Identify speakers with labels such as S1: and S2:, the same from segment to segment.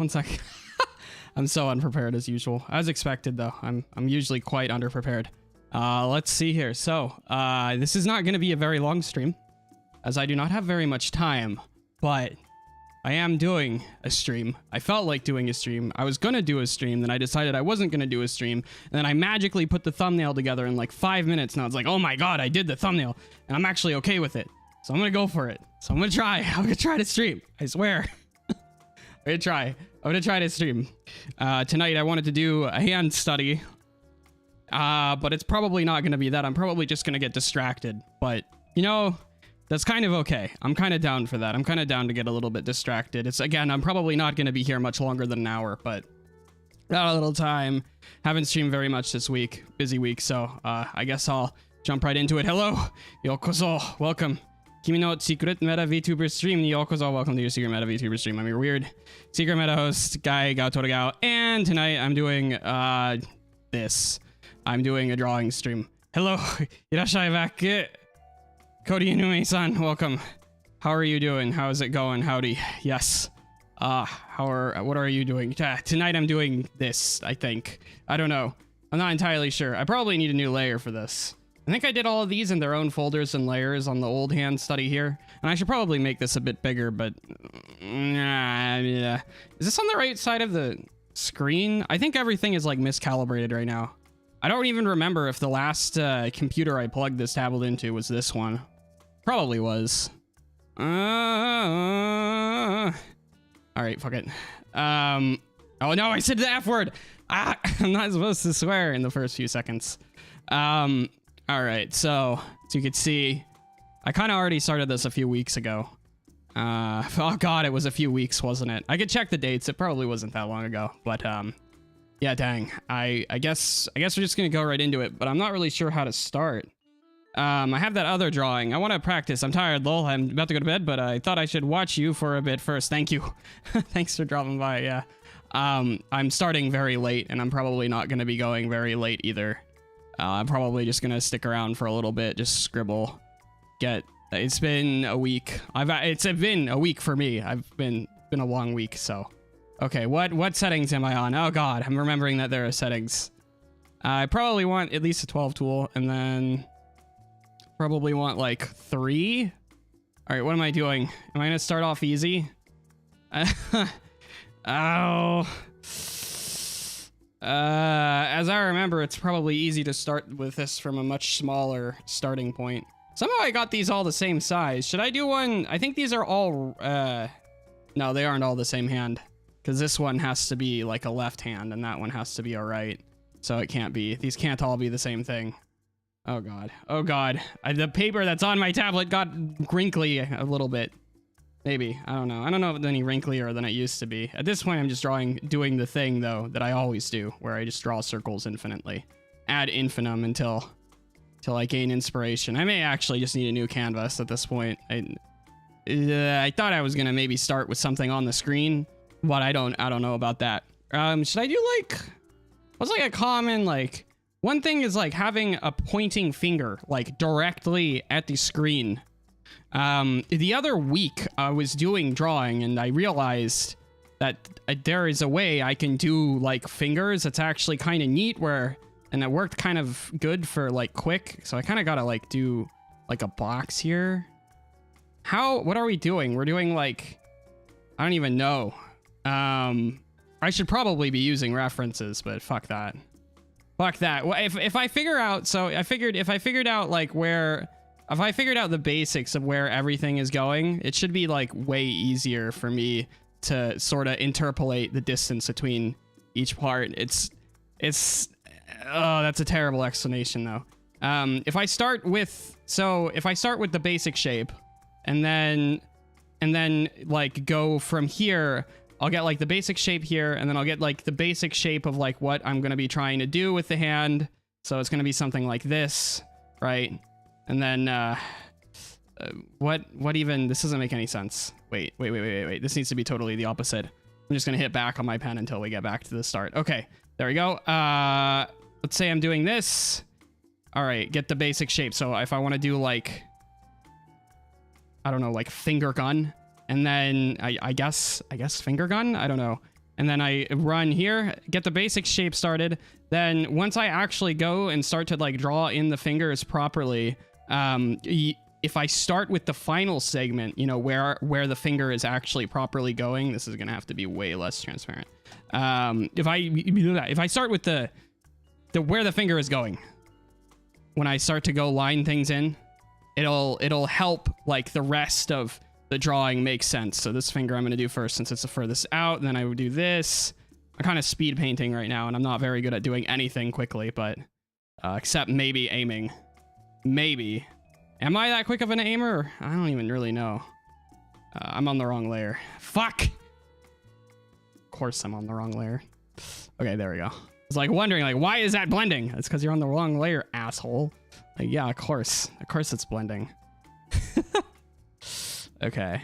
S1: 1 sec. I'm so unprepared as usual. As expected though. I'm usually quite underprepared. Let's see here. So, this is not going to be a very long stream, as I do not have very much time, but I am doing a stream. I felt like doing a stream. I was going to do a stream, then I decided I wasn't going to do a stream, and then I magically put the thumbnail together in like 5 minutes. Now it's like, oh my god, I did the thumbnail, and I'm actually okay with it. So I'm going to go for it. So I'm going to try. I'm going to try to stream. I swear. I'm going to try to stream. Tonight I wanted to do a hand study, but it's probably not going to be that. I'm probably just going to get distracted, but you know, that's kind of okay. I'm kind of down for that. I'm kind of down to get a little bit distracted. It's, again, I'm probably not going to be here much longer than an hour, but got a little time. Haven't streamed very much this week. Busy week, so I guess I'll jump right into it. Hello! Yokozo! Welcome. Kimi no secret meta VTuber stream. Yokozo, welcome to your secret meta VTuber stream. I'm your weird secret meta host, Gao Torogao, and tonight I'm doing this. I'm doing a drawing stream. Hello! Irashai back. Cody Inume-san, welcome. How are you doing? How's it going? Howdy. Yes. What are you doing? Tonight I'm doing this, I think. I don't know. I'm not entirely sure. I probably need a new layer for this. I think I did all of these in their own folders and layers on the old hand study here. And I should probably make this a bit bigger, but yeah. Is this on the right side of the screen? I think everything is like miscalibrated right now. I don't even remember if the last computer I plugged this tablet into was this one. Probably was. All right, fuck it. Oh no, I said the F word. I'm not supposed to swear in the first few seconds. All right, so as you can see, I kind of already started this a few weeks ago. Oh god, it was a few weeks, wasn't it? I could check the dates. It probably wasn't that long ago, but yeah, dang. I guess we're just gonna go right into it, but I'm not really sure how to start. I have that other drawing. I want to practice. I'm tired, lol. I'm about to go to bed, but I thought I should watch you for a bit first. Thank you. Thanks for dropping by, yeah. I'm starting very late, and I'm probably not going to be going very late either. I'm probably just going to stick around for a little bit, just scribble. It's been a week. It's been a week for me. Been a long week, so. Okay, what settings am I on? Oh god, I'm remembering that there are settings. I probably want at least a 12 tool, and then probably want like 3. All right, what am I doing? Am I gonna start off easy? Oh. As I remember, it's probably easy to start with this from a much smaller starting point. Somehow I got these all the same size. Should I do one? I think these are all, no, they aren't all the same hand. Because this one has to be like a left hand, and that one has to be a right. So it can't be. These can't all be the same thing. Oh god. Oh god. The paper that's on my tablet got wrinkly a little bit. Maybe. I don't know. I don't know if it's any wrinklier than it used to be. At this point, I'm just doing the thing, though, that I always do, where I just draw circles infinitely. Ad infinitum until I gain inspiration. I may actually just need a new canvas at this point. I thought I was gonna maybe start with something on the screen, but I don't know about that. Should I do like, what's like a common, like, one thing is like having a pointing finger like directly at the screen. The other week I was doing drawing and I realized that there is a way I can do like fingers. It's actually kind of neat and it worked kind of good for like quick. So I kind of got to like do like a box here. What are we doing? We're doing like, I don't even know. I should probably be using references, but fuck that. Fuck that. Well, if I figure out, so if I figured out like if I figured out the basics of where everything is going, it should be like way easier for me to sort of interpolate the distance between each part. Oh, that's a terrible explanation though. If I start with the basic shape and then like go from here, I'll get like the basic shape here, and then I'll get like the basic shape of like what I'm going to be trying to do with the hand. So it's going to be something like this, right? And then, what even, this doesn't make any sense. Wait. This needs to be totally the opposite. I'm just going to hit back on my pen until we get back to the start. Okay, there we go. Let's say I'm doing this. All right, get the basic shape. So if I want to do like, I don't know, like finger gun. And then I guess finger gun, I don't know. and then I run here, get the basic shape started. Then once I actually go and start to like draw in the fingers properly, if I start with the final segment, you know, where the finger is actually properly going, this is gonna have to be way less transparent. If I start with the where the finger is going, when I start to go line things in, it'll help like the rest of the drawing make sense. So this finger I'm gonna do first since it's the furthest out, and then I would do this. I'm kind of speed painting right now, and I'm not very good at doing anything quickly, but except maybe aiming. Maybe. Am I that quick of an aimer? I don't even really know. I'm on the wrong layer. Fuck! Of course I'm on the wrong layer. Okay, there we go. I was like wondering, like, why is that blending? It's because you're on the wrong layer, asshole. Like, yeah, of course. Of course it's blending. Okay.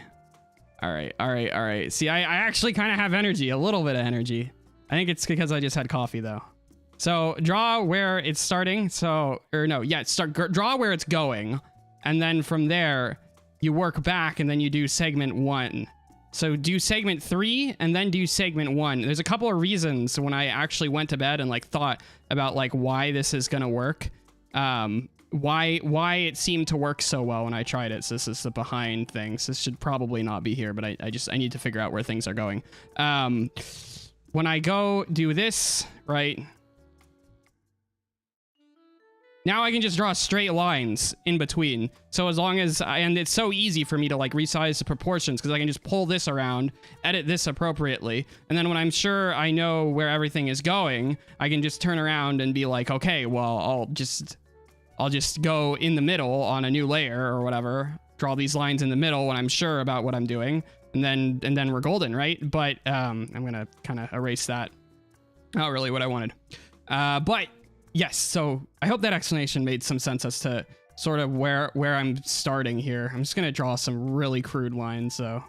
S1: Alright. See, I actually kind of have energy. A little bit of energy. I think it's because I just had coffee, though. So, draw where it's starting. So, or no, yeah, draw where it's going. And then from there, you work back and then you do segment 1. So do segment 3 and then do segment 1. There's a couple of reasons when I actually went to bed and like thought about like why this is gonna work. Why it seemed to work so well when I tried it. So this is the behind things. This should probably not be here, but I need to figure out where things are going. When I go do this, right? Now I can just draw straight lines in between. So as long as, and it's so easy for me to like resize the proportions because I can just pull this around, edit this appropriately. And then when I'm sure I know where everything is going, I can just turn around and be like, okay, well, I'll just go in the middle on a new layer or whatever, draw these lines in the middle when I'm sure about what I'm doing. And then we're golden, right? But I'm gonna kind of erase that. Not really what I wanted. But yes, so I hope that explanation made some sense as to sort of where I'm starting here. I'm just gonna draw some really crude lines, so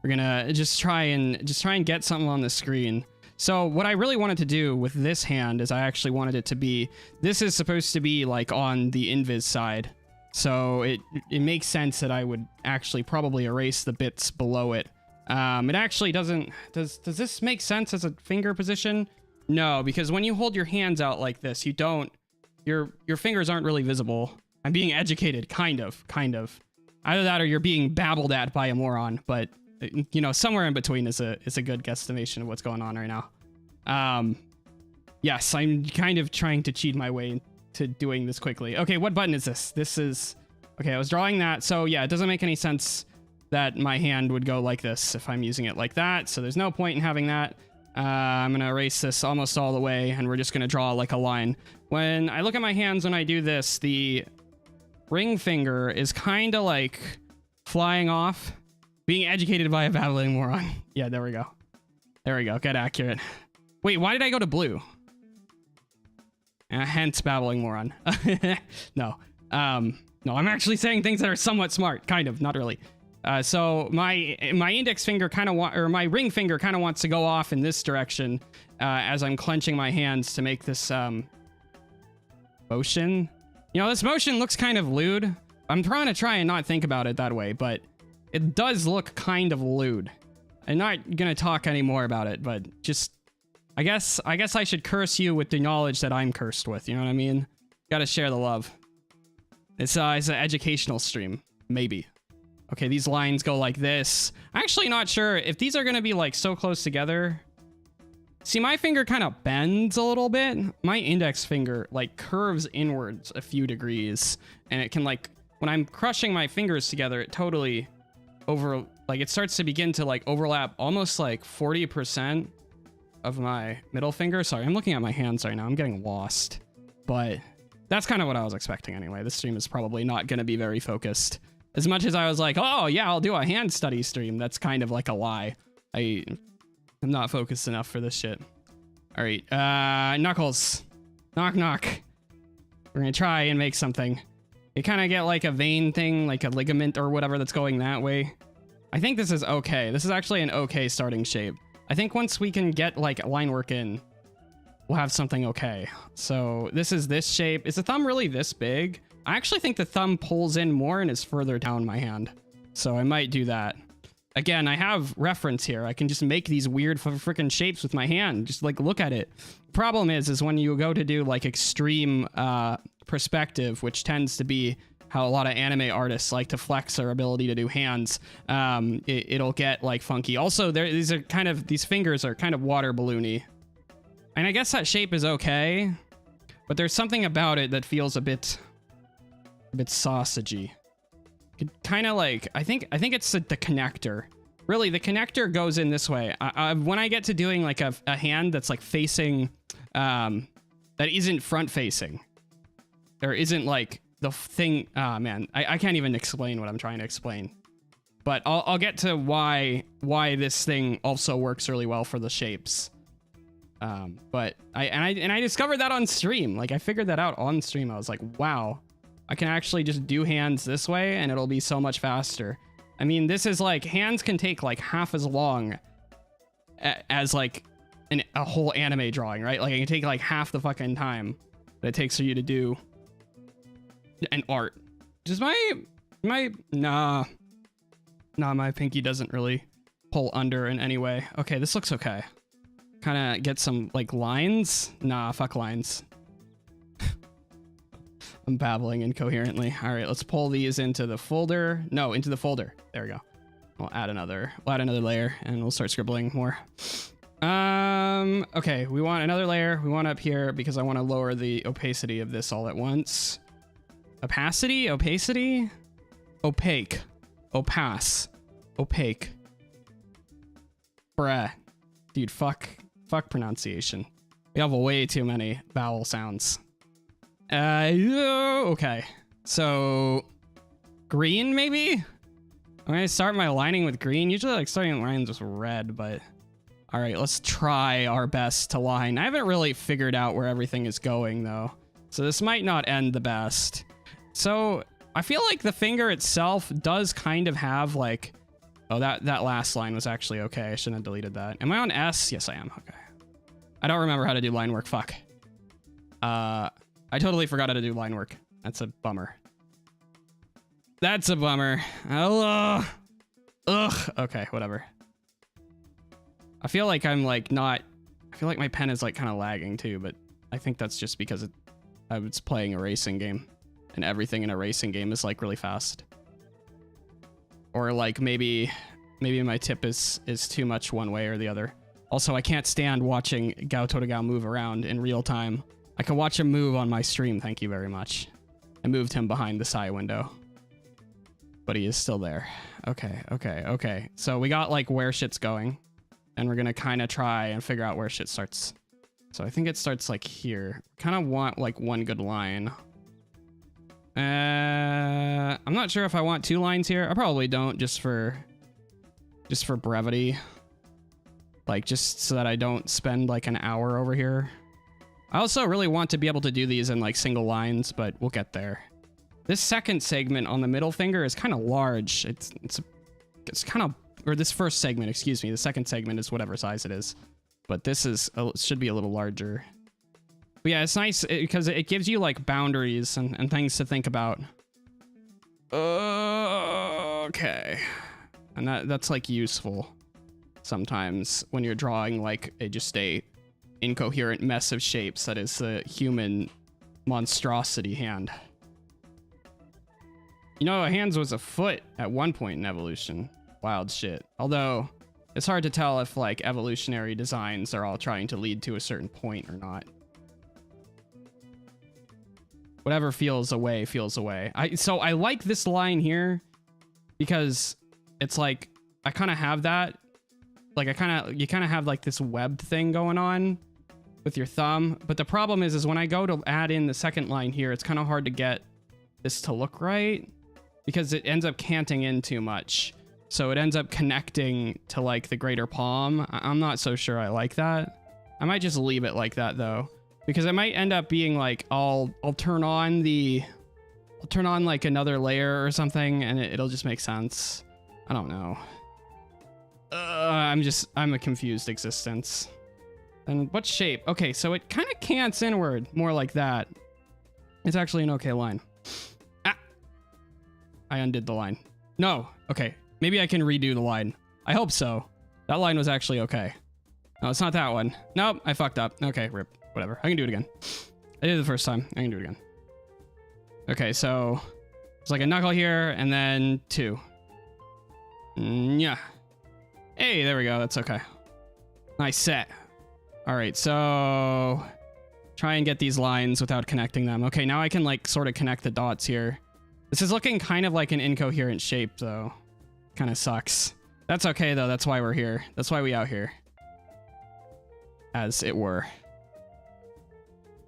S1: we're gonna just try and get something on the screen. So what I really wanted to do with this hand is I actually wanted it to be, this is supposed to be like on the invis side. So it makes sense that I would actually probably erase the bits below it. It actually doesn't, does this make sense as a finger position? No, because when you hold your hands out like this, you don't, your fingers aren't really visible. I'm being educated, kind of. Either that or you're being babbled at by a moron, but you know, somewhere in between is a good guesstimation of what's going on right now. Yes, I'm kind of trying to cheat my way to doing this quickly. Okay, what button is this? This is, okay, I was drawing that. So yeah, it doesn't make any sense that my hand would go like this if I'm using it like that. So there's no point in having that. I'm gonna erase this almost all the way, and we're just gonna draw like a line. When I look at my hands when I do this, the ring finger is kind of like flying off, being educated by a babbling moron. Yeah, there we go. There we go, get accurate. Wait, why did I go to blue? Hence babbling moron. No, no, I'm actually saying things that are somewhat smart, kind of, not really. So my index finger kind of or my ring finger kind of wants to go off in this direction as I'm clenching my hands to make this motion. You know, this motion looks kind of lewd. I'm trying and not think about it that way, but it does look kind of lewd. I'm not gonna talk anymore about it, but just I guess I should curse you with the knowledge that I'm cursed with. You know what I mean? Gotta share the love. It's an educational stream, maybe. Okay, these lines go like this. I'm actually not sure if these are gonna be like so close together. See, my finger kind of bends a little bit. My index finger like curves inwards a few degrees, and it can like, when I'm crushing my fingers together, it totally it starts to begin to like overlap almost like 40% of my middle finger. Sorry, I'm looking at my hands right now. I'm getting lost, but that's kind of what I was expecting anyway. This stream is probably not going to be very focused. As much as I was like, oh yeah, I'll do a hand study stream, that's kind of like a lie. I'm not focused enough for this shit. All right, Knuckles, knock knock. We're gonna try and make something. You kind of get like a vein thing, like a ligament or whatever that's going that way. I think this is okay. This is actually an okay starting shape. I think once we can get like line work in, we'll have something okay. So this is this shape. Is the thumb really this big? I actually think the thumb pulls in more and is further down my hand. So I might do that. again, I have reference here. I can just make these weird freaking shapes with my hand. Just like look at it. Problem is when you go to do like extreme perspective, which tends to be how a lot of anime artists like to flex their ability to do hands, it'll get like funky. Also, these fingers are kind of water balloony. And I guess that shape is okay, but there's something about it that feels a bit sausagey. Kind of like, I think it's the connector. Really, the connector goes in this way. When I get to doing like a hand that's like facing, that isn't front facing, there isn't like the thing. Man, I can't even explain what I'm trying to explain. But I'll get to why this thing also works really well for the shapes. But I discovered that on stream. Like I figured that out on stream. I was like, wow, I can actually just do hands this way and it'll be so much faster. I mean, this is like, hands can take like half as long as like a whole anime drawing, right? Like it can take like half the fucking time that it takes for you to do an art. Just nah, my pinky doesn't really pull under in any way. Okay, this looks okay. Kind of get some like lines. Nah, fuck lines. I'm babbling incoherently. All right, let's pull these into the folder. No, into the folder. There we go. We'll add another layer and we'll start scribbling more. Okay, we want another layer. We want up here because I want to lower the opacity of this all at once. Opacity? Opacity? Opaque. Opaque. Opaque. Bruh. Dude, fuck pronunciation. We have way too many vowel sounds. Okay. So, green maybe? I'm gonna start my lining with green. Usually I like starting lines with red, but all right, let's try our best to line. I haven't really figured out where everything is going though, so this might not end the best. So I feel like the finger itself does kind of have like, oh, that last line was actually okay. I shouldn't have deleted that. Am I on S? Yes, I am. Okay. I don't remember how to do line work. Fuck. I totally forgot how to do line work. That's a bummer. That's a bummer. Ugh. Okay, whatever. I feel like I'm like not... I feel like my pen is like kind of lagging too, but I think that's just because I was playing a racing game and everything in a racing game is like really fast. Or like maybe my tip is too much one way or the other. Also, I can't stand watching Gao Torogao move around in real time. I can watch him move on my stream, thank you very much. I moved him behind the side window. But he is still there. Okay. So we got like where shit's going. And we're gonna kind of try and figure out where shit starts. So I think it starts like here. Kind of want like one good line. I'm not sure if I want two lines here. I probably don't, just for brevity. Like just so that I don't spend like an hour over here. I also really want to be able to do these in like single lines, but we'll get there. This second segment on the middle finger is kind of large. It's kind of, or this first segment, excuse me. The second segment is whatever size it is, but this is should be a little larger. But yeah, it's nice because it gives you like boundaries and things to think about. Okay, and that's like useful sometimes when you're drawing like just a incoherent mess of shapes that is the human monstrosity hand. You know, hands was a foot at one point in evolution. Wild shit. Although it's hard to tell if like evolutionary designs are all trying to lead to a certain point or not. Whatever feels away feels away. So I like this line here because it's like I kind of have that. Like you kind of have like this webbed thing going on with your thumb. But the problem is when I go to add in the second line here, it's kind of hard to get this to look right because it ends up canting in too much. So it ends up connecting to like the greater palm. I'm not so sure I like that. I might just leave it like that though, because it might end up being like, I'll turn on like another layer or something and it'll just make sense. I don't know. I'm a confused existence. And what shape? Okay, so it kind of cants inward, more like that. It's actually an okay line. Ah! I undid the line. No, okay. Maybe I can redo the line. I hope so. That line was actually okay. No, it's not that one. Nope, I fucked up. Okay, rip. Whatever. I can do it again. I did it the first time. I can do it again. Okay, so it's like a knuckle here and then 2. Yeah. Hey, there we go. That's okay. Nice set. All right, so try and get these lines without connecting them. Okay, now I can like sort of connect the dots here. This is looking kind of like an incoherent shape though. Kind of sucks. That's okay though. That's why we're here. That's why we out here. As it were.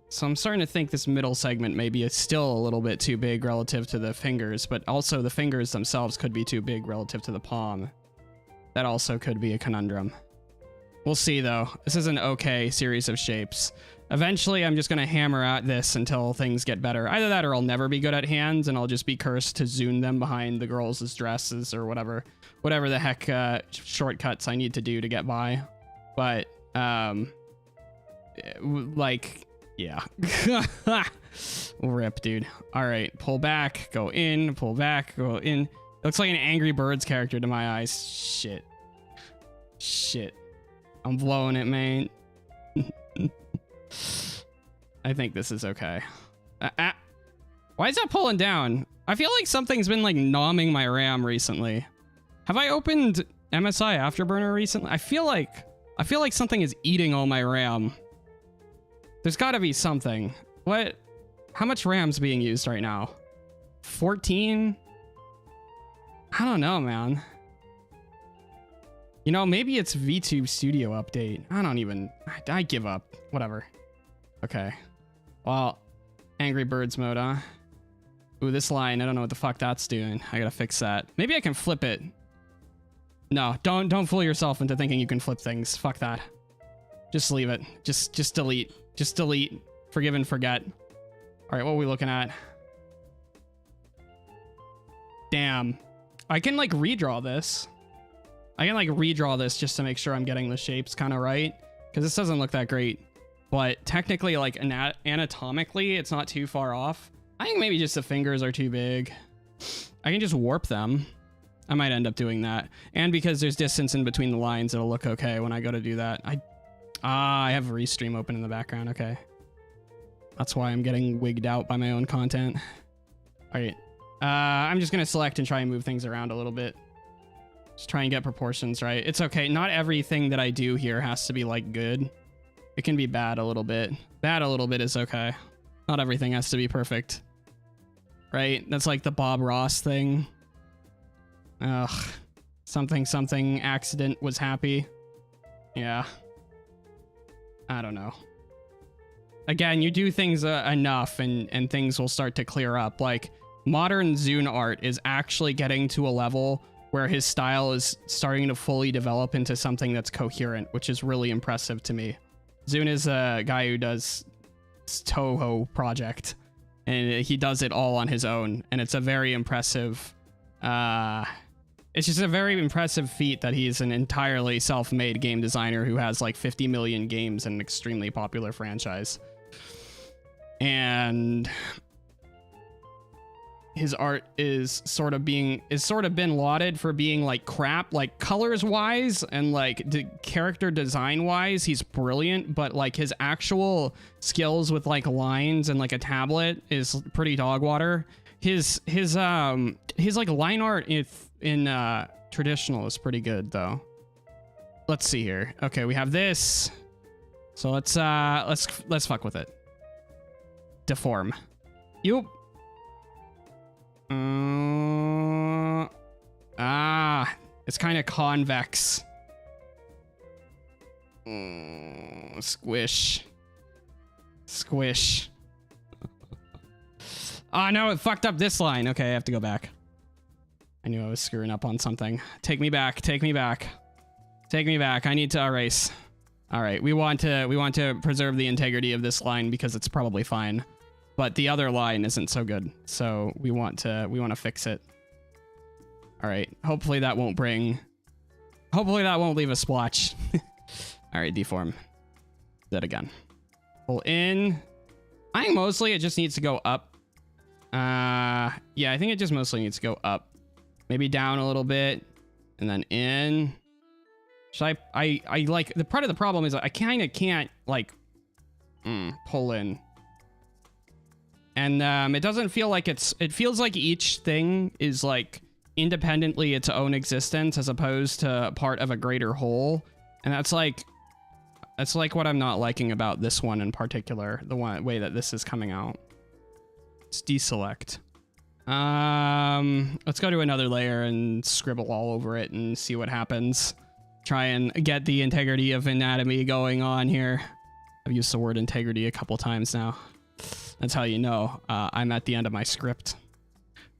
S1: So I'm starting to think this middle segment maybe is still a little bit too big relative to the fingers, but also the fingers themselves could be too big relative to the palm. That also could be a conundrum. We'll see though. This is an okay series of shapes. Eventually I'm just gonna hammer at this until things get better. Either that or I'll never be good at hands and I'll just be cursed to zune them behind the girls' dresses or whatever the heck shortcuts I need to do to get by. But like, yeah. Rip, dude. All right, pull back, go in, pull back, go in. Looks like an Angry Birds character to my eyes. Shit. I'm blowing it, man. I think this is okay. Why is that pulling down? I feel like something's been like nomming my RAM recently. Have I opened MSI Afterburner recently? I feel like something is eating all my RAM. There's gotta be something. What? How much RAM's being used right now? 14? I don't know, man. You know, maybe it's VTube Studio update. I give up. Whatever. Okay. Well, Angry Birds mode, huh? Ooh, this line, I don't know what the fuck that's doing. I gotta fix that. Maybe I can flip it. No, don't fool yourself into thinking you can flip things. Fuck that. Just leave it. Just delete. Just delete. Forgive and forget. All right, what are we looking at? Damn. I can like redraw this. Just to make sure I'm getting the shapes kind of right. Because this doesn't look that great. But technically, like anatomically, it's not too far off. I think maybe just the fingers are too big. I can just warp them. I might end up doing that. And because there's distance in between the lines, it'll look okay when I go to do that. I have Restream open in the background. Okay. That's why I'm getting wigged out by my own content. All right. I'm just going to select and try and move things around a little bit. Just try and get proportions right. It's okay. Not everything that I do here has to be like good. It can be bad a little bit. Bad a little bit is okay. Not everything has to be perfect. Right? That's like the Bob Ross thing. Ugh. Something accident was happy. Yeah. I don't know. Again, you do things enough and things will start to clear up. Like, modern Zune art is actually getting to a level where his style is starting to fully develop into something that's coherent, which is really impressive to me. Zune is a guy who does Toho project, and he does it all on his own, and it's a very impressive it's just a very impressive feat that he's an entirely self-made game designer who has like 50 million games and an extremely popular franchise. And his art is sort of been lauded for being like crap, like colors wise and like character design wise, he's brilliant, but like his actual skills with like lines and like a tablet is pretty dog water. His like line art in traditional is pretty good though. Let's see here. Okay, we have this. So let's fuck with it. Deform. Yup. It's kind of convex. Squish. Oh no, it fucked up this line. Okay, I have to go back. I knew I was screwing up on something. Take me back. I need to erase. All right, we want to preserve the integrity of this line because it's probably fine. But the other line isn't so good, so we want to fix it. All right, hopefully that won't leave a splotch. All right, deform. That again. Pull in. I think mostly it just needs to go up. Yeah, I think it just mostly needs to go up. Maybe down a little bit, and then in. Should I like, the part of the problem is I kind of can't like pull in. And it doesn't feel like it feels like each thing is like independently its own existence as opposed to part of a greater whole. And that's like what I'm not liking about this one in particular, the way that this is coming out. Let's deselect. Let's go to another layer and scribble all over it and see what happens. Try and get the integrity of anatomy going on here. I've used the word integrity a couple times now. That's how you know I'm at the end of my script.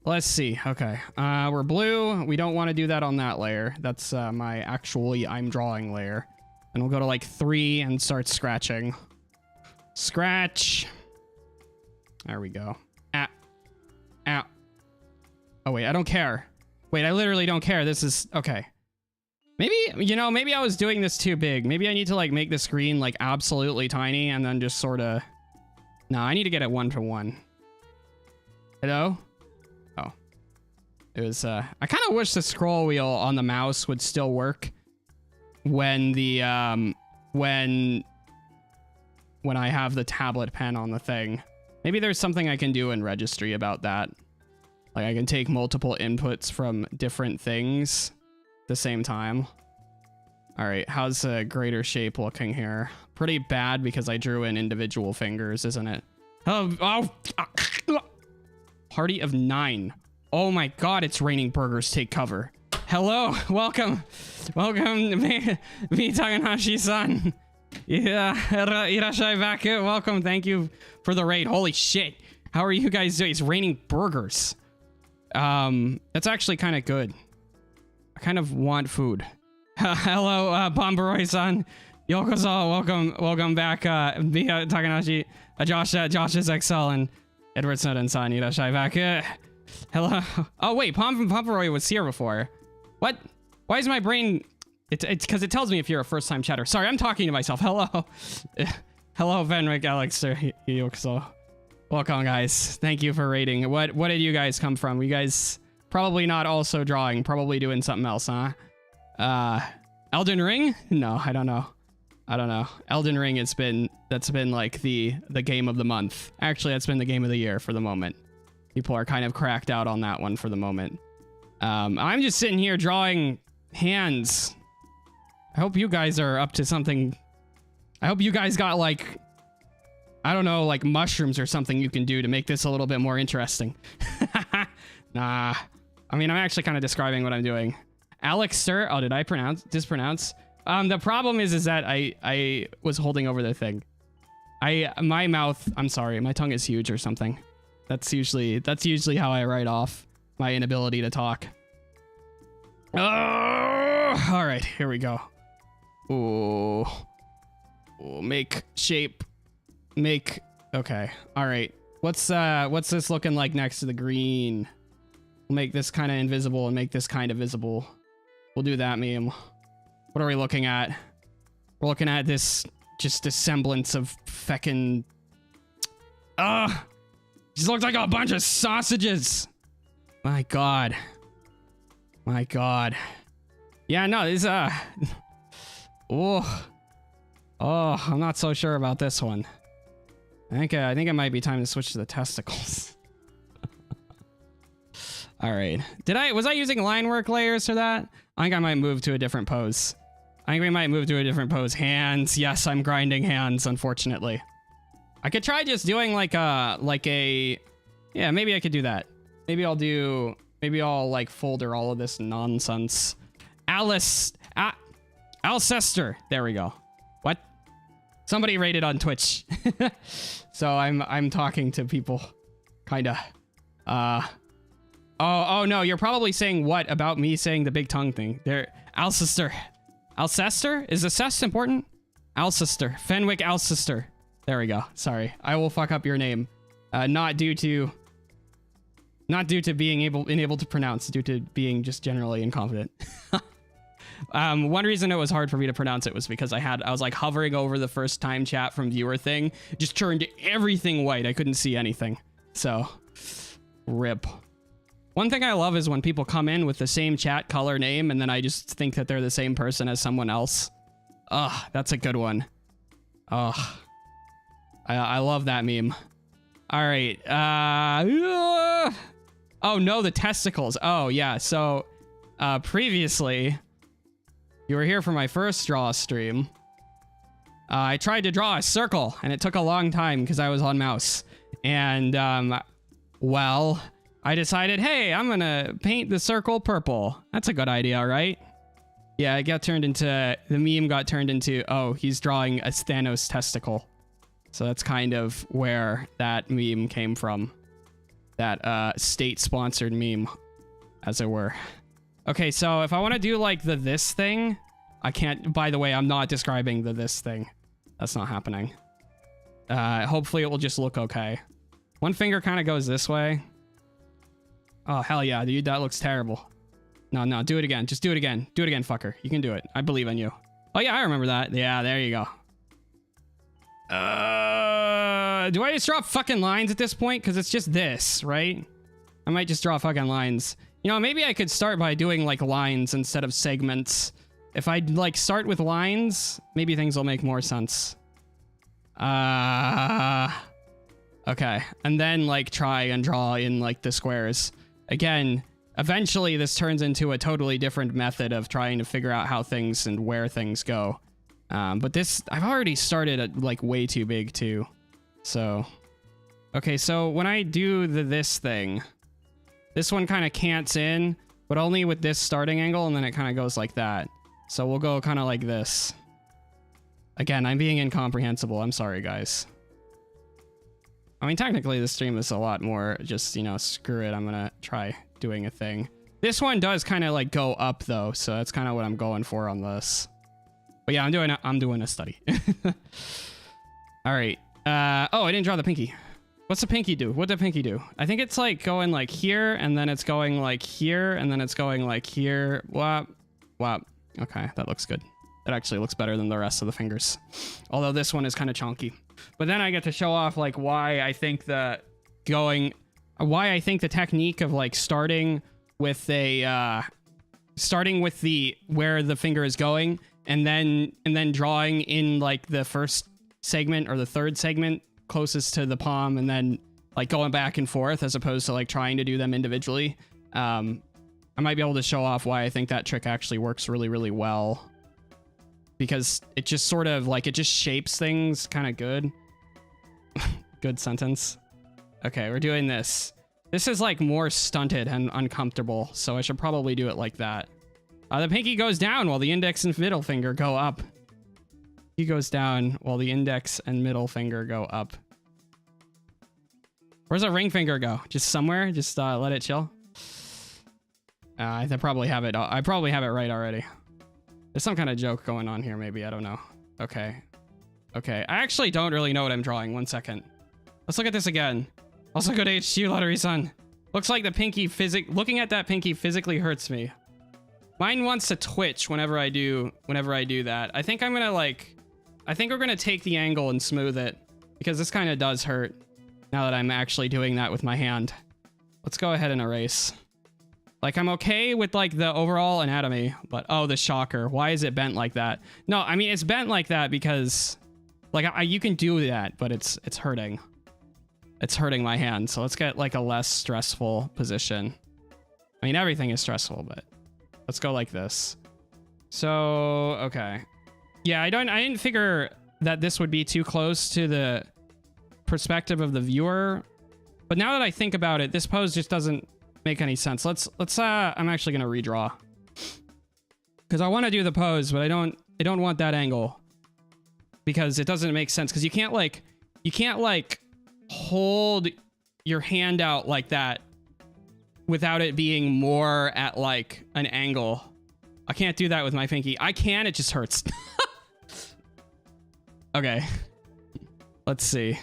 S1: Let's see. Okay. We're blue. We don't want to do that on that layer. That's my actually I'm drawing layer. And we'll go to like 3 and start scratching. Scratch. There we go. Ah. Ow. Oh, wait. I don't care. Wait, I literally don't care. This is... Okay. Maybe, you know, maybe I was doing this too big. Maybe I need to like make the screen like absolutely tiny and then just sort of... No, I need to get it 1-to-1. Hello? Oh. It was, I kind of wish the scroll wheel on the mouse would still work when the, when I have the tablet pen on the thing. Maybe there's something I can do in registry about that. Like I can take multiple inputs from different things at the same time. All right, how's the greater shape looking here? Pretty bad because I drew in individual fingers, isn't it? Oh, party of 9. Oh my God, it's raining burgers. Take cover. Hello, welcome me Takanashi-san. Yeah, irashai back. Welcome, thank you for the raid. Holy shit, how are you guys doing? It's raining burgers. That's actually kind of good. I kind of want food. Hello, Bomberoy-san. Yokozo, welcome back. Via Takanashi, Josh is XL, and Edward Snowden-san, irashai back. Hello. Oh wait, Pomperoy was here before. What? Why is my brain? It's because it tells me if you're a first-time chatter. Sorry, I'm talking to myself. Hello. Hello, Venric, Alex, Yokozo. Welcome, guys. Thank you for raiding. What did you guys come from? You guys probably not also drawing, probably doing something else, huh? Elden Ring? No, I don't know. Elden Ring, that's been like the game of the month. Actually, that's been the game of the year for the moment. People are kind of cracked out on that one for the moment. I'm just sitting here drawing hands. I hope you guys are up to something. I hope you guys got like, I don't know, like mushrooms or something you can do to make this a little bit more interesting. Nah. I mean, I'm actually kind of describing what I'm doing. Alex, sir. Oh, did I dispronounce? The problem is that I was holding over the thing. My mouth, I'm sorry, my tongue is huge or something. That's usually how I write off my inability to talk. Oh, all right, here we go. Ooh, make shape, make. Okay, all right. What's this looking like next to the green? We'll make this kind of invisible and make this kind of visible. We'll do that meme. What are we looking at? We're looking at this, just a semblance of feckin'... Just looks like a bunch of sausages. My God. My God. Yeah, no, this, Oh, I'm not so sure about this one. I think it might be time to switch to the testicles. All right. Was I using line work layers for that? I think I might move to a different pose. I think we might move to a different pose. Hands. Yes, I'm grinding hands, unfortunately. I could try just doing like a, yeah, maybe I could do that. Maybe I'll like folder all of this nonsense. Alcester. There we go. What? Somebody rated on Twitch. So I'm talking to people. Kinda. Oh no, you're probably saying what about me saying the big tongue thing. There, Alcester. Alcester? Is the cest important? Alcester. Fenwick Alcester. There we go. Sorry. I will fuck up your name. Not due to being unable to pronounce, due to being just generally incompetent. One reason it was hard for me to pronounce it was because I was like hovering over the first time chat from viewer thing, just turned everything white. I couldn't see anything. So, rip. One thing I love is when people come in with the same chat color name and then I just think that they're the same person as someone else. Ugh, that's a good one. Ugh. I love that meme. All right. Oh no, the testicles. Oh yeah. So previously, you were here for my first draw stream. I tried to draw a circle and it took a long time because I was on mouse. And well, I decided, hey, I'm gonna paint the circle purple. That's a good idea, right? Yeah, it got turned into, the meme got turned into, oh, he's drawing a Thanos testicle. So that's kind of where that meme came from. That state-sponsored meme, as it were. Okay, so if I want to do like the this thing, I can't, by the way, I'm not describing the this thing. That's not happening. Hopefully it will just look okay. One finger kind of goes this way. Oh, hell yeah, dude, that looks terrible. No, do it again. Just do it again. Do it again, fucker. You can do it. I believe in you. Oh yeah, I remember that. Yeah, there you go. Do I just draw fucking lines at this point? Because it's just this, right? I might just draw fucking lines. You know, maybe I could start by doing like lines instead of segments. If I like start with lines, maybe things will make more sense. Okay. And then like try and draw in like the squares. Again, eventually this turns into a totally different method of trying to figure out how things and where things go. But this, I've already started at like way too big too. So, okay, so when I do this thing, this one kind of cants in, but only with this starting angle, and then it kind of goes like that. So we'll go kind of like this. Again, I'm being incomprehensible. I'm sorry, guys. I mean, technically this stream is a lot more just, you know, screw it. I'm gonna try doing a thing. This one does kind of like go up though, so that's kind of what I'm going for on this. But yeah, I'm doing a study. All right. Oh, I didn't draw the pinky. What's the pinky do? What did the pinky do? I think it's like going like here, and then it's going like here, and then it's going like here. Wop, wop. Okay, that looks good. It actually looks better than the rest of the fingers. Although this one is kind of chunky. But then I get to show off like why I think the technique of like starting with where the finger is going, and then drawing in like the first segment or the third segment closest to the palm, and then like going back and forth as opposed to like trying to do them individually. I might be able to show off why I think that trick actually works really, really well, because it just sort of like, it just shapes things kind of good. Good sentence. Okay, we're doing this. This is like more stunted and uncomfortable, so I should probably do it like that. The pinky goes down while the index and middle finger go up. He goes down while the index and middle finger go up. Where's the ring finger go? Just somewhere? Just let it chill? I probably have it. I probably have it right already. There's some kind of joke going on here, maybe. I don't know. Okay. Okay. I actually don't really know what I'm drawing. 1 second. Let's look at this again. Also good HQ lottery, son. Looks like the pinky looking at that pinky physically hurts me. Mine wants to twitch whenever I do that. I think I'm gonna I think we're gonna take the angle and smooth it, because this kind of does hurt now that I'm actually doing that with my hand. Let's go ahead and erase. Like, I'm okay with like the overall anatomy, but oh, the shocker. Why is it bent like that? No, I mean, it's bent like that because like you can do that, but it's hurting. It's hurting my hand. So let's get like a less stressful position. I mean, everything is stressful, but let's go like this. So, okay. Yeah, I didn't figure that this would be too close to the perspective of the viewer. But now that I think about it, this pose just doesn't make any sense. I'm actually going to redraw. Because I want to do the pose, but I don't want that angle. Because it doesn't make sense. Because you can't hold your hand out like that without it being more at like an angle. I can't do that with my pinky. I can, it just hurts. Okay. Let's see.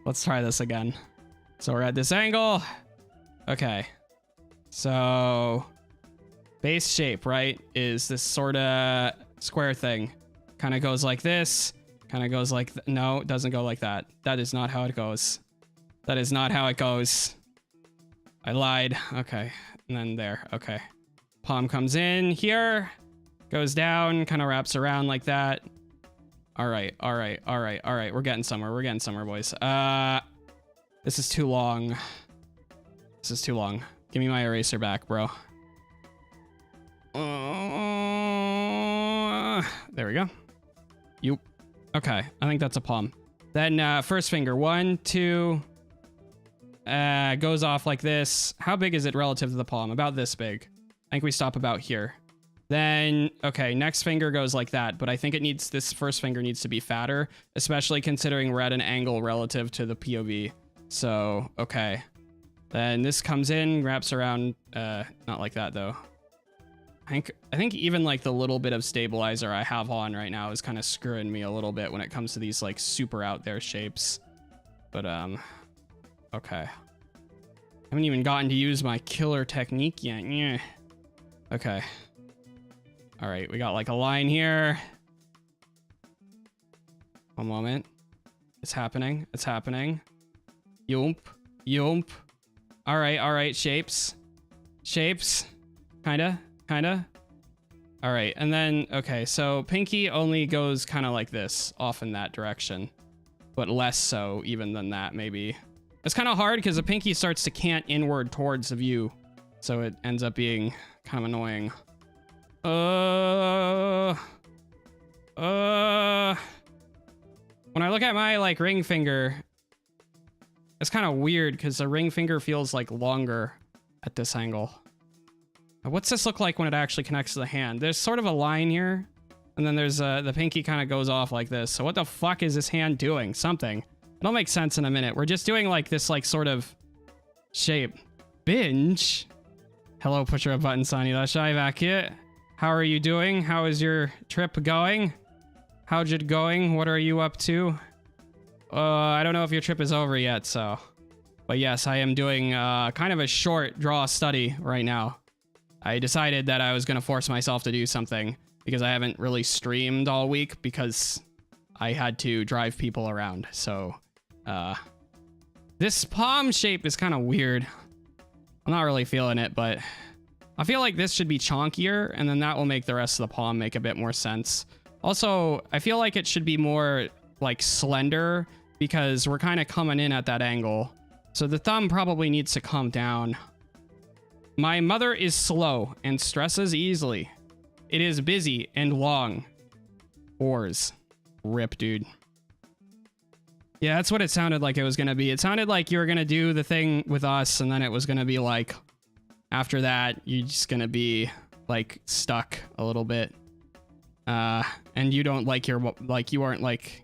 S1: Let's try this again. So we're at this angle. Okay. So base shape, right, is this sort of square thing. Kind of goes like this. Kind of goes like... No, it doesn't go like that. That is not how it goes. That is not how it goes. I lied. Okay. And then there. Okay. Palm comes in here, goes down, kind of wraps around like that. All right. All right. All right. All right. We're getting somewhere. We're getting somewhere, boys. This is too long. This is too long. Give me my eraser back, bro. There we go. Yoop. Okay. I think that's a palm. Then first finger. 1, 2. Goes off like this. How big is it relative to the palm? About this big. I think we stop about here. Then, okay, next finger goes like that, but I think it needs, this first finger needs to be fatter, especially considering we're at an angle relative to the POV. So, okay. Then this comes in, wraps around, not like that though. I think even like the little bit of stabilizer I have on right now is kind of screwing me a little bit when it comes to these like super out there shapes. But, okay. I haven't even gotten to use my killer technique yet. Yeah. Okay. All right, we got like a line here. One moment. It's happening. It's happening. Yoomp. Yoomp. All right, shapes. Shapes. Kinda. All right, and then, okay, so pinky only goes kind of like this, off in that direction. But less so even than that, maybe. It's kind of hard because the pinky starts to cant inward towards the view. So it ends up being kind of annoying. When I look at my like ring finger, it's kind of weird because the ring finger feels like longer at this angle. What's this look like when it actually connects to the hand? There's sort of a line here, and then there's the pinky kind of goes off like this. So what the fuck is this hand doing? Something. It'll make sense in a minute. We're just doing like this like sort of shape. Binge. Hello, push your button, Sonny. That's shy back here. How are you doing? How is your trip going? How's it going? What are you up to? I don't know if your trip is over yet, so. But yes, I am doing kind of a short draw study right now. I decided that I was going to force myself to do something because I haven't really streamed all week because I had to drive people around. So, this palm shape is kind of weird. I'm not really feeling it, but I feel like this should be chonkier, and then that will make the rest of the palm make a bit more sense. Also, I feel like it should be more like slender because we're kind of coming in at that angle. So the thumb probably needs to come down. My mother is slow and stresses easily. It is busy and long. Oars. Rip, dude. Yeah, that's what it sounded like it was going to be. It sounded like you were going to do the thing with us, and then it was going to be like, after that, you're just going to be like stuck a little bit. And you don't like your, like you aren't like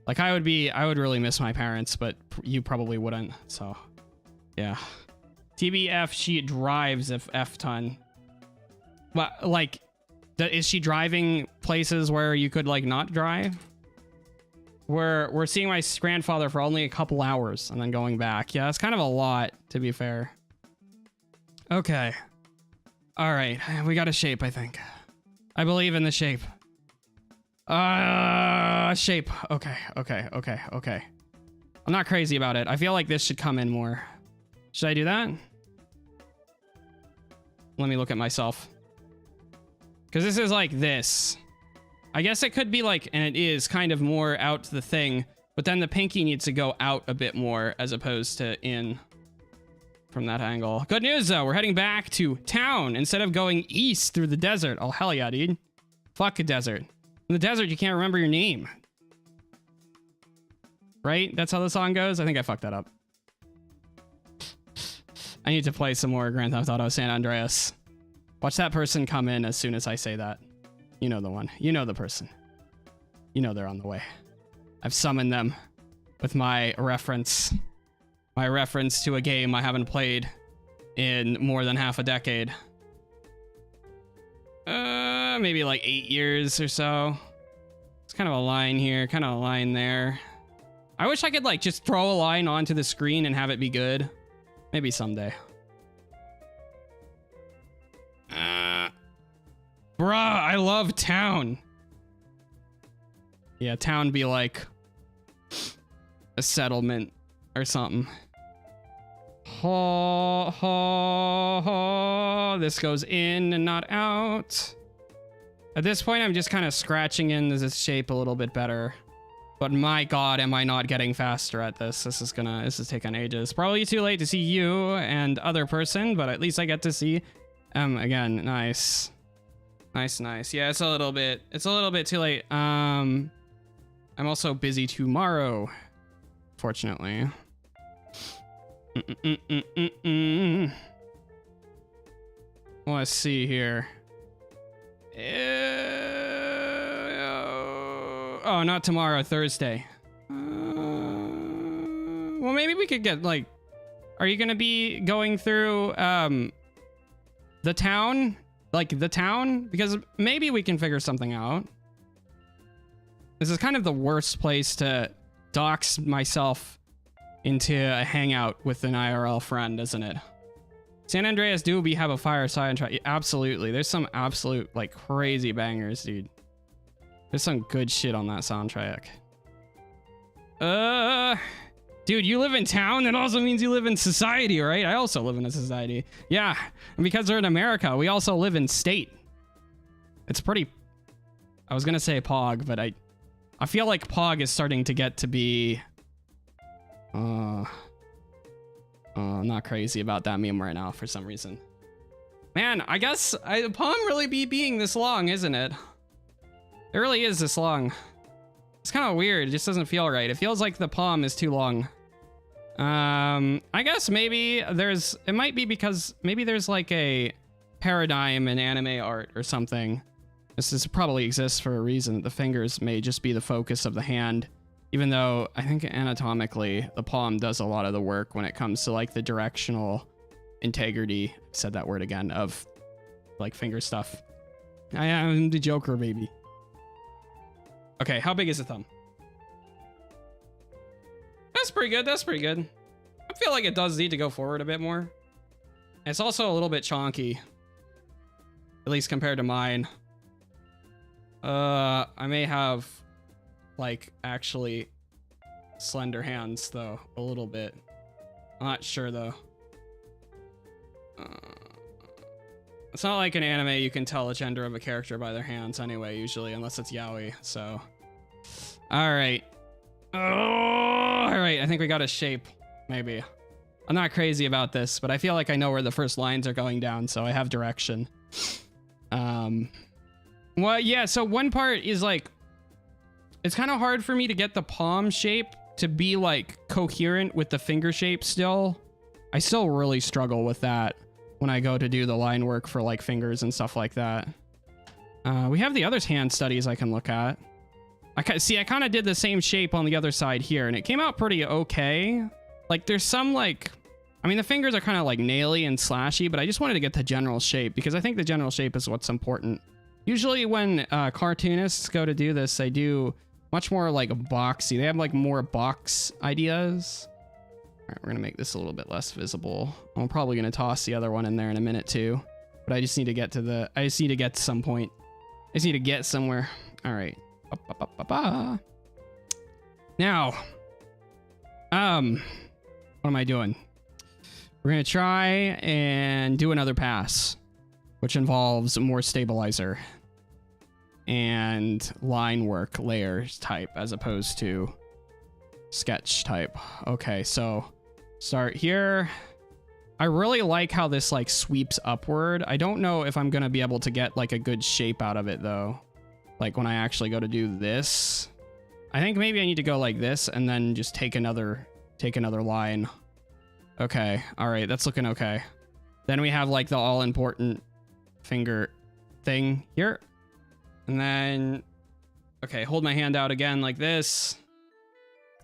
S1: I would really miss my parents, but you probably wouldn't. So yeah. TBF, she drives if F ton. Well, like, is she driving places where you could like not drive? We're seeing my grandfather for only a couple hours and then going back. Yeah, it's kind of a lot, to be fair. Okay. All right, we got a shape, I think. I believe in the shape. Shape. Okay. I'm not crazy about it. I feel like this should come in more. Should I do that? Let me look at myself. Because this is like this. I guess it could be like, and it is kind of more out to the thing, but then the pinky needs to go out a bit more as opposed to in from that angle. Good news though, we're heading back to town instead of going east through the desert. Oh, hell yeah, dude. Fuck a desert. In the desert, you can't remember your name. Right? That's how the song goes? I think I fucked that up. I need to play some more Grand Theft Auto San Andreas. Watch that person come in as soon as I say that. You know the one. You know the person. You know they're on the way. I've summoned them with my reference. My reference to a game I haven't played in more than half a decade. Maybe like 8 years or so. It's kind of a line here, kind of a line there. I wish I could like just throw a line onto the screen and have it be good. Maybe someday. Bruh, I love town. Yeah, town be like a settlement or something. Ho, ho, ho. This goes in and not out. At this point, I'm just kind of scratching in this shape a little bit better. But my god, am I not getting faster at this. This is taking ages. Probably too late to see you and other person, but at least I get to see again. Nice. Nice. Yeah, it's a little bit too late. I'm also busy tomorrow, fortunately. Let's see here. Oh, not tomorrow, Thursday. Well, maybe we could get, like... Are you gonna be going through, the town? Like, the town? Because maybe we can figure something out. This is kind of the worst place to dox myself into a hangout with an IRL friend, isn't it? San Andreas do we have a fire soundtrack? Absolutely. There's some absolute, like, crazy bangers, dude. There's some good shit on that soundtrack. Dude, you live in town? That also means you live in society, right? I also live in a society. Yeah, and because we're in America, we also live in state. It's pretty... I was gonna say Pog, but I feel like Pog is starting to get to be... I'm not crazy about that meme right now for some reason. Man, I guess Palm really be being this long, isn't it? It really is this long. It's kind of weird. It just doesn't feel right. It feels like the palm is too long. I guess maybe it might be because maybe there's like a paradigm in anime art or something. This probably exists for a reason. The fingers may just be the focus of the hand, even though I think anatomically the palm does a lot of the work when it comes to like the directional integrity. I said that word again, of like finger stuff. I am the Joker, baby. Okay, how big is the thumb? That's pretty good. That's pretty good. I feel like it does need to go forward a bit more. It's also a little bit chonky, at least compared to mine. I may have like actually slender hands though, a little bit. I'm not sure though. It's not like an anime you can tell the gender of a character by their hands anyway, usually, unless it's yaoi, so. All right. Oh, all right, I think we got a shape, maybe. I'm not crazy about this, but I feel like I know where the first lines are going down, so I have direction. Well, yeah, so one part is like, it's kind of hard for me to get the palm shape to be like coherent with the finger shape still. I still really struggle with that when I go to do the line work for like fingers and stuff like that. We have the other hand studies I can look at. I kind of did the same shape on the other side here and it came out pretty okay. Like there's some like, I mean, the fingers are kind of like naily and slashy, but I just wanted to get the general shape because I think the general shape is what's important. Usually when cartoonists go to do this, they do much more like boxy. They have like more box ideas. All right, we're gonna make this a little bit less visible. I'm probably gonna toss the other one in there in a minute too, but I just need to get to I just need to get to some point. I just need to get somewhere. All right. Now, what am I doing? We're gonna try and do another pass, which involves more stabilizer and line work layers type as opposed to sketch type. Okay, so start here. I really like how this like sweeps upward. I don't know if I'm gonna be able to get like a good shape out of it though. Like when I actually go to do this, I think maybe I need to go like this and then just take another line. Okay, all right, that's looking okay. Then we have like the all important finger thing here. And then, okay, hold my hand out again like this.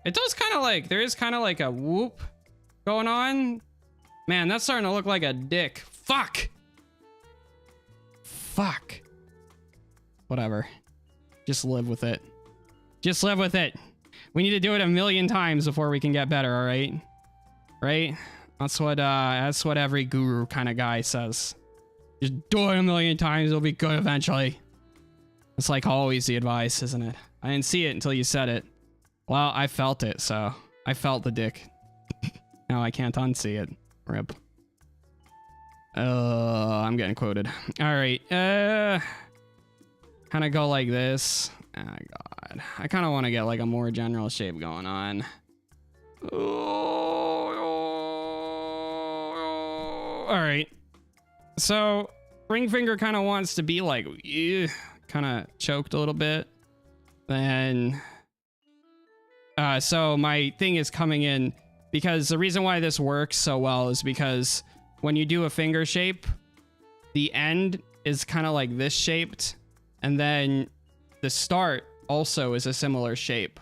S1: It does kind of like, there is kind of like a whoop going on. Man, that's starting to look like a dick. Fuck. Fuck. Whatever. Just live with it. Just live with it. We need to do it 1,000,000 times before we can get better, all right? Right? That's what every guru kind of guy says. Just do it 1,000,000 times, it'll be good eventually. It's like always the advice, isn't it? I didn't see it until you said it. Well, I felt it, so I felt the dick. Now I can't unsee it. Rip. I'm getting quoted. All right. Kind of go like this. Oh, God. I kind of want to get like a more general shape going on. All right. So ring finger kind of wants to be like, kind of choked a little bit. Then, so my thing is coming in because the reason why this works so well is because when you do a finger shape, the end is kind of like this shaped. And then the start also is a similar shape.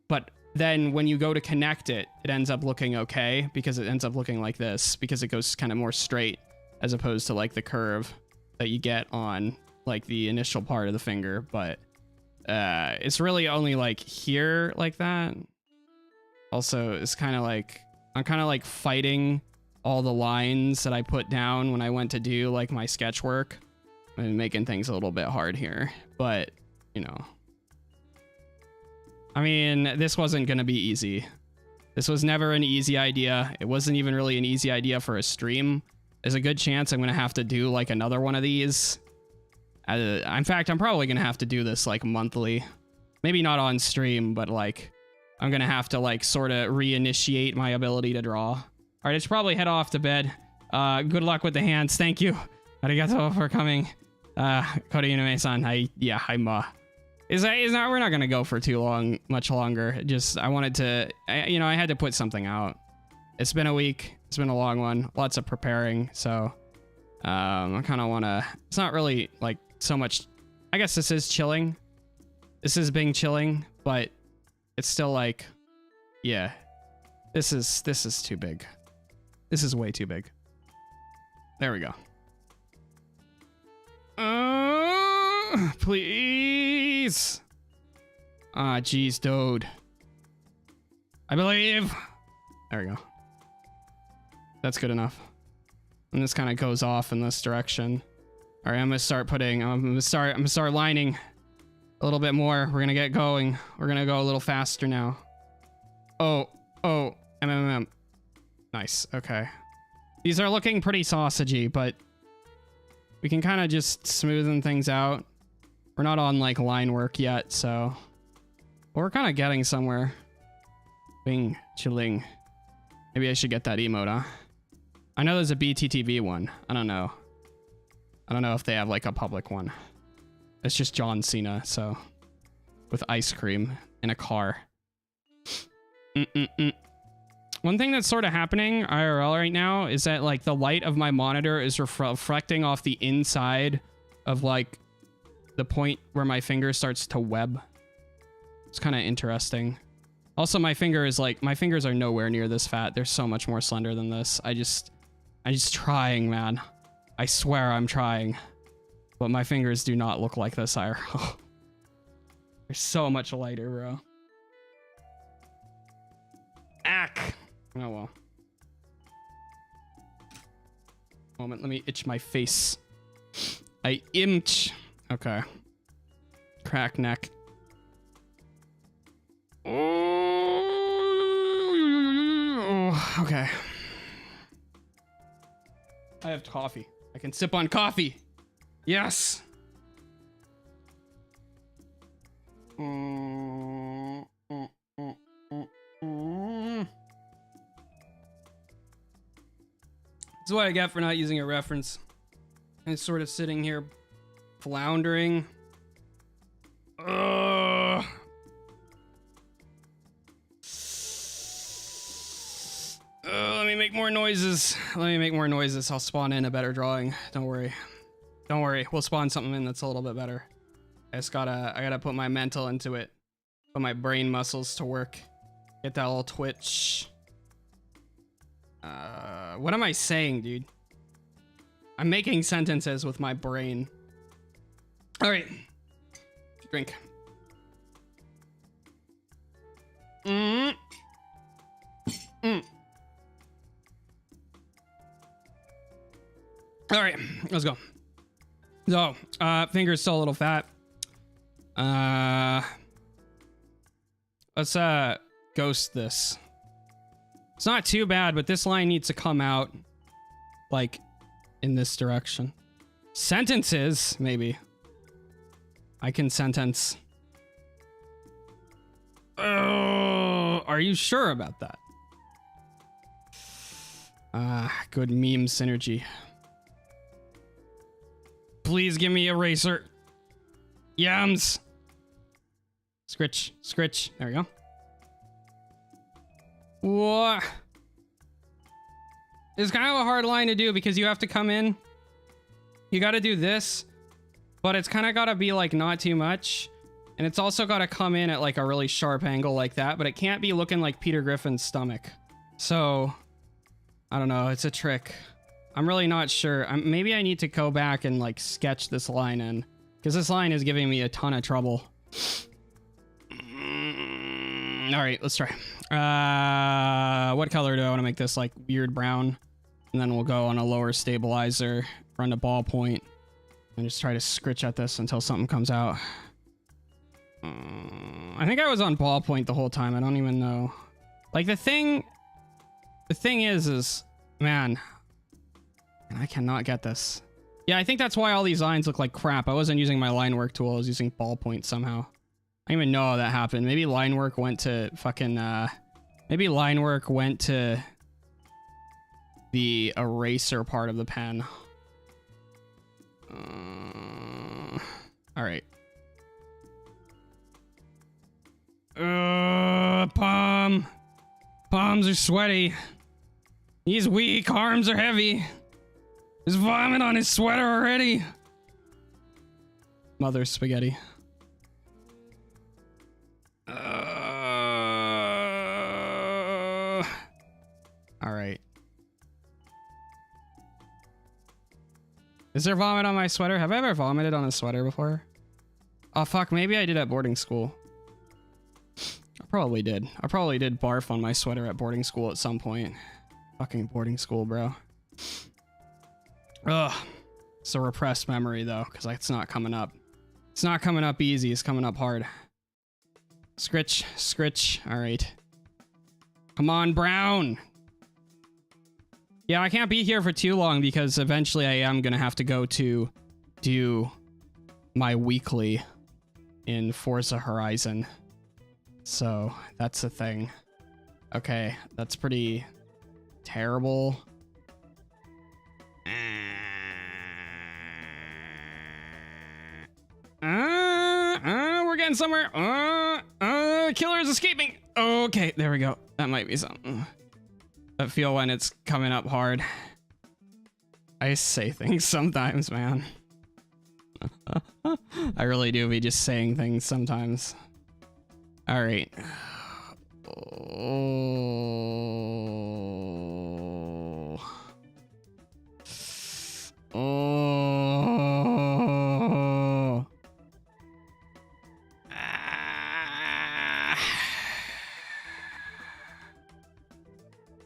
S1: But then when you go to connect it, it ends up looking okay because it ends up looking like this because it goes kind of more straight as opposed to like the curve that you get on like the initial part of the finger. But it's really only like here like that. Also, it's kind of like, I'm kind of like fighting all the lines that I put down when I went to do like my sketch work and making things a little bit hard here. But, you know, I mean, this wasn't going to be easy. This was never an easy idea. It wasn't even really an easy idea for a stream. There's a good chance I'm going to have to do like another one of these. In fact, I'm probably going to have to do this like monthly. Maybe not on stream, but like I'm going to have to like sort of reinitiate my ability to draw. All right, I should probably head off to bed. Good luck with the hands. Thank you. Arigato for coming. Koriyume-san, hi ma. We're not gonna go for much longer. Just, I wanted to, you know, I had to put something out. It's been a week. It's been a long one. Lots of preparing. So, I kind of want to, it's not really like so much, I guess this is chilling. This is being chilling, but it's still like, yeah, this is too big. This is way too big. There we go. Please. Ah, geez, dude. I believe. There we go. That's good enough. And this kind of goes off in this direction. All right, I'm gonna start lining a little bit more. We're gonna get going. We're gonna go a little faster now. Oh, nice. Okay. These are looking pretty sausagey, but we can kind of just smoothen things out. We're not on like line work yet, so but we're kind of getting somewhere. Bing, chilling. Maybe I should get that emote, huh? I know there's a BTTV one. I don't know. I don't know if they have like a public one. It's just John Cena, so with ice cream in a car. One thing that's sort of happening IRL right now is that like the light of my monitor is reflecting off the inside of like the point where my finger starts to web. It's kind of interesting. Also, my fingers are nowhere near this fat. They're so much more slender than this. I'm just trying, man. I swear I'm trying. But my fingers do not look like this IRL. They're so much lighter, bro. Ack. Oh, well. Moment, let me itch my face. I imch. Okay. Crack neck. Oh, okay. I have coffee. I can sip on coffee. Yes. This is what I get for not using a reference. I'm sort of sitting here floundering. Let me make more noises. I'll spawn in a better drawing. Don't worry. We'll spawn something in that's a little bit better. I gotta put my mental into it. Put my brain muscles to work. Get that little twitch. What am I saying, dude? I'm making sentences with my brain. All right. Drink. All right, let's go. So, finger's still a little fat. Let's ghost this. It's not too bad, but this line needs to come out like in this direction. Sentences, maybe. I can sentence. Are you sure about that? Good meme synergy. Please give me eraser. Yams. Scritch, scritch. There we go. What? It's kind of a hard line to do because you have to come in. You got to do this, but it's kind of got to be like not too much. And it's also got to come in at like a really sharp angle like that, but it can't be looking like Peter Griffin's stomach. So, I don't know. It's a trick. I'm really not sure. Maybe I need to go back and like sketch this line in because this line is giving me a ton of trouble. All right, let's try. What color do I want to make this? Like weird brown. And then we'll go on a lower stabilizer, run a ballpoint, and just try to scritch at this until something comes out. I think I was on ballpoint the whole time. I don't even know. Like the thing is, man, I cannot get this. Yeah, I think that's why all these lines look like crap. I wasn't using my line work tool. I was using ballpoint somehow. I don't even know how that happened. Maybe line work went to fucking, maybe line work went to the eraser part of the pen. All right. Palms are sweaty. He's weak. Arms are heavy. There's vomit on his sweater already. Mother's spaghetti. All right. Is there vomit on my sweater? Have I ever vomited on a sweater before? Oh, fuck. Maybe I did at boarding school. I probably did. I probably did barf on my sweater at boarding school at some point. Fucking boarding school, bro. Ugh. It's a repressed memory, though, because it's not coming up. It's not coming up easy. It's coming up hard. Scritch. Scritch. All right. Come on, Brown. Yeah, I can't be here for too long because eventually I am going to have to go to do my weekly in Forza Horizon. So that's the thing. Okay, that's pretty terrible. We're getting somewhere. Killer is escaping. Okay, there we go. That might be something. I feel when it's coming up hard. I say things sometimes, man. I really do be just saying things sometimes. All right.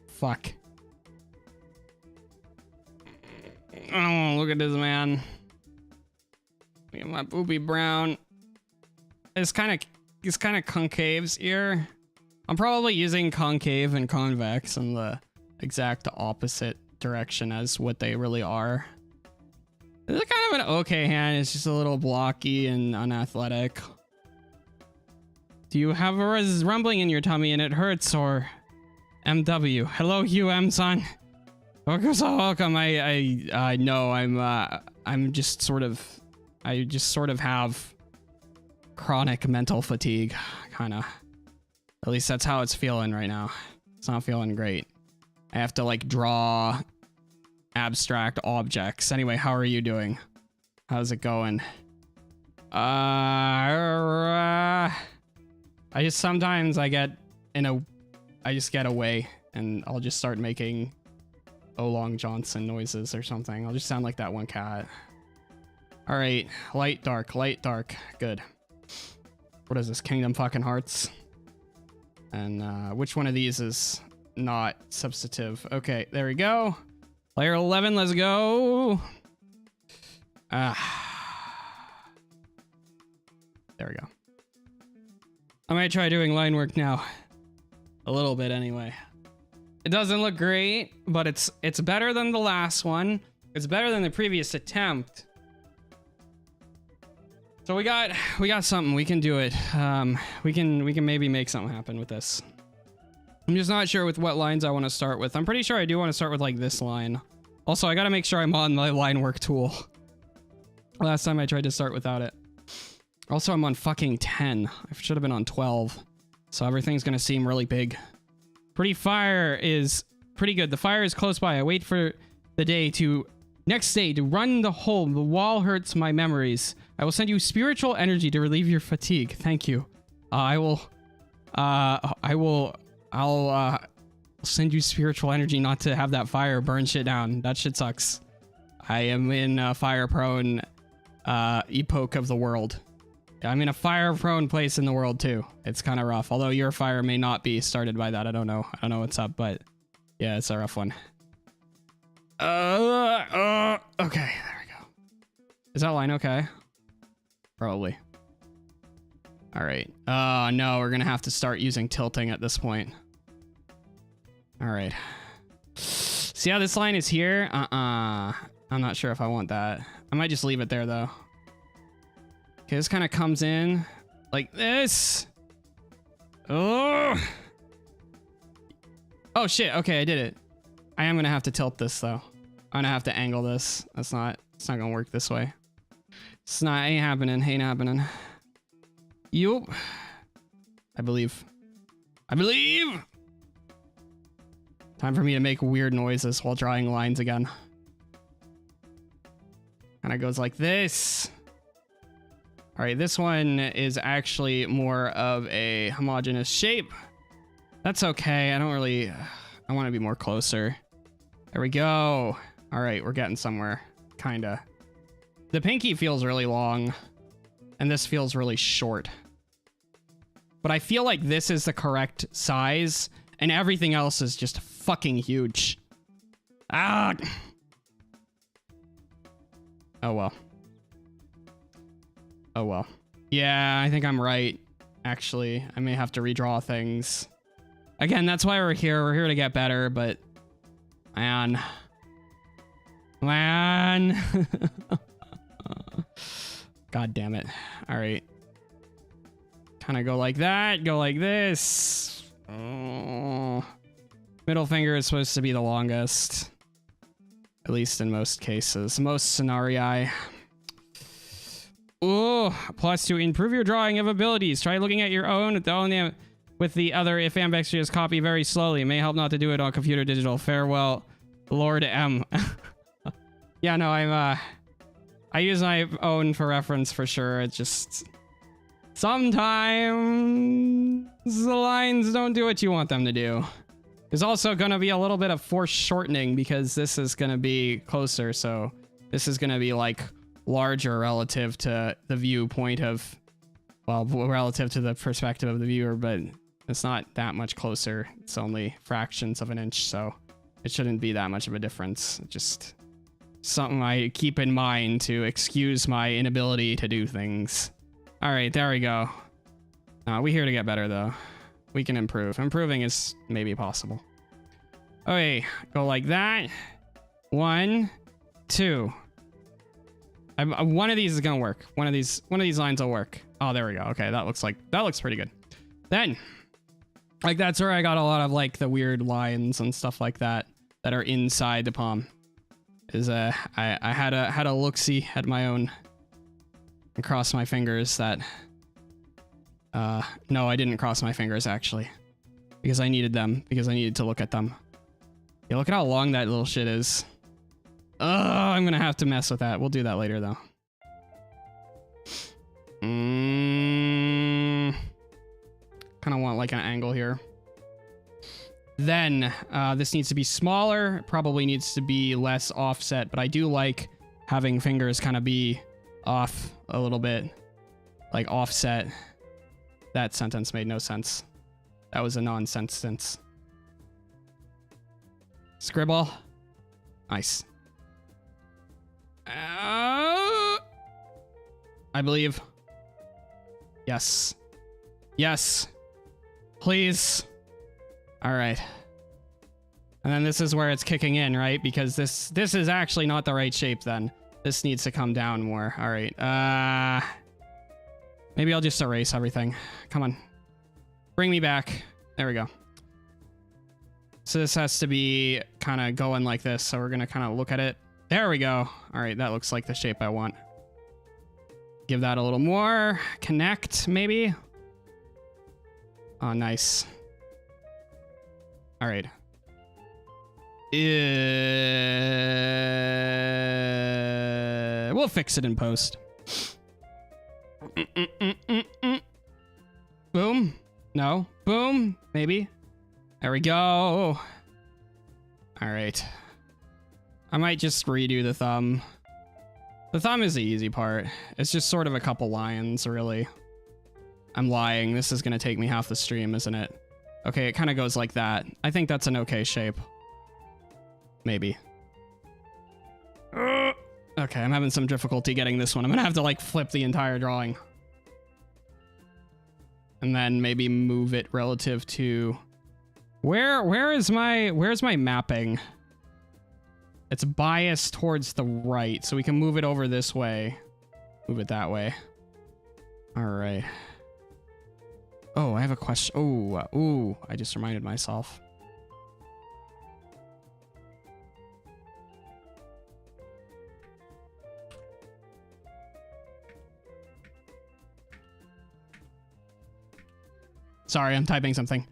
S1: Fuck. Oh, look at this man. Look at my boopy Brown. It's kind of concave's ear. I'm probably using concave and convex in the exact opposite direction as what they really are. It's kind of an okay hand. It's just a little blocky and unathletic. Do you have a rumbling in your tummy and it hurts, or MW? Hello, UM-san. Welcome. I know I'm just sort of, I just sort of have chronic mental fatigue, kind of. At least that's how it's feeling right now. It's not feeling great. I have to like draw abstract objects. Anyway, how are you doing? How's it going? I just sometimes I just get away and I'll just start making Olong Johnson noises or something. I'll just sound like that one cat. All right, light, dark, good. What is this, Kingdom fucking Hearts? And which one of these is not substantive? Okay, there we go. Layer 11, let's go. There we go. I might try doing line work now. A little bit anyway. It doesn't look great, but it's better than the last one. It's better than the previous attempt. So we got something. We can do it. We can maybe make something happen with this. I'm just not sure with what lines I want to start with. I'm pretty sure I do want to start with like this line. Also, I got to make sure I'm on my line work tool. Last time I tried to start without it. Also, I'm on fucking 10. I should have been on 12. So everything's going to seem really big. Pretty fire is pretty good. The fire is close by. I wait for the next day to run the hole. The wall hurts my memories. I will send you spiritual energy to relieve your fatigue. Thank you. I'll send you spiritual energy not to have that fire burn shit down. That shit sucks. I am in a fire-prone epoch of the world. I'm in a fire-prone place in the world too. It's kind of rough. Although your fire may not be started by that. I don't know. I don't know what's up, but yeah, it's a rough one. Okay, there we go. Is that line okay? Probably. All right. Oh no, we're gonna have to start using tilting at this point. All right. See how this line is here? I'm not sure if I want that. I might just leave it there though. Okay, this kind of comes in like this. Oh shit. Okay, I did it. I am gonna have to tilt this though. I'm gonna have to angle this. It's not gonna work this way. Ain't happening. Yup. I believe. Time for me to make weird noises while drawing lines again. Kind of goes like this. All right, this one is actually more of a homogeneous shape. That's okay. I want to be more closer. There we go. All right, we're getting somewhere. Kinda. The pinky feels really long, and this feels really short. But I feel like this is the correct size, and everything else is just fucking huge. Ah! Oh well. Oh well. Yeah, I think I'm right. Actually, I may have to redraw things. Again, that's why we're here. We're here to get better, but man. God damn it. All right. Kind of go like that, go like this. Oh. Middle finger is supposed to be the longest. At least in most cases. Most scenarii. Oh, plus to improve your drawing of abilities. Try looking at your own with the other if ambidextrous copy very slowly. It may help not to do it on computer digital. Farewell, Lord M. Yeah, no, I use my own for reference for sure. It's just sometimes the lines don't do what you want them to do. There's also going to be a little bit of force shortening because this is going to be closer. So this is going to be like larger relative to the viewpoint of, well, relative to the perspective of the viewer, but it's not that much closer. It's only fractions of an inch. So it shouldn't be that much of a difference. Just something I keep in mind to excuse my inability to do things. All right, there we go. We're here to get better though. We can improve. Improving is maybe possible. Okay, go like that. 1, 2. One of these is gonna work. One of these lines will work. Oh, there we go. Okay, that looks pretty good. Then, like that's where I got a lot of like the weird lines and stuff like that are inside the palm. I had a look-see at my own and cross my fingers that. No, I didn't cross my fingers actually, because I needed them, because I needed to look at them. Yeah, look at how long that little shit is. I'm gonna have to mess with that. We'll do that later though. Kind of want like an angle here. Then this needs to be smaller. Probably needs to be less offset, but I do like having fingers kind of be off a little bit, like offset. That sentence made no sense. That was a nonsense sentence. Scribble. Nice. I believe. Yes. Yes. Please. All right. And then this is where it's kicking in, right? Because this is actually not the right shape then. This needs to come down more. All right. Maybe I'll just erase everything. Come on. Bring me back. There we go. So this has to be kind of going like this. So we're going to kind of look at it. There we go. All right. That looks like the shape I want. Give that a little more. Connect, maybe. Oh, nice. All right. We'll fix it in post. Boom. No. Boom. Maybe. There we go. All right. I might just redo the thumb. The thumb is the easy part. It's just sort of a couple lines, really. I'm lying. This is going to take me half the stream, isn't it? Okay, it kind of goes like that. I think that's an okay shape. Maybe. Okay, I'm having some difficulty getting this one. I'm gonna have to like flip the entire drawing. And then maybe move it relative to... Where's my mapping? It's biased towards the right, so we can move it over this way. Move it that way. All right. Oh, I have a question. Oh, ooh, I just reminded myself. Sorry, I'm typing something.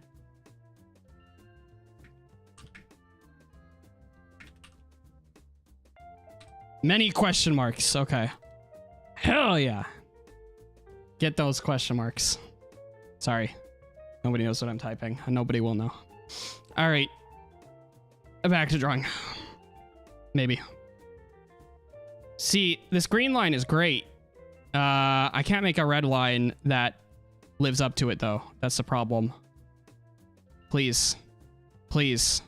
S1: Many question marks. Okay. Hell yeah. Get those question marks. Sorry. Nobody knows what I'm typing. Nobody will know. All right. Back to drawing. Maybe. See, this green line is great. I can't make a red line that lives up to it, though. That's the problem. Please. Please.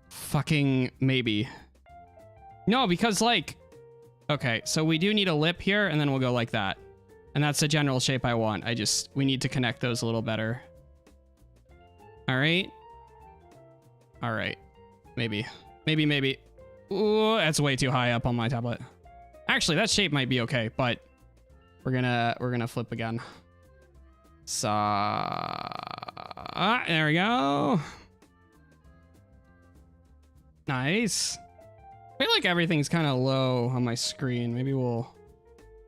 S1: Fucking maybe. No, because, like... Okay, so we do need a lip here, and then we'll go like that. And that's the general shape I want. We need to connect those a little better. All right. All right. Maybe. Maybe. Ooh, that's way too high up on my tablet. Actually, that shape might be okay, but we're gonna flip again. So, there we go. Nice. I feel like everything's kind of low on my screen. Maybe we'll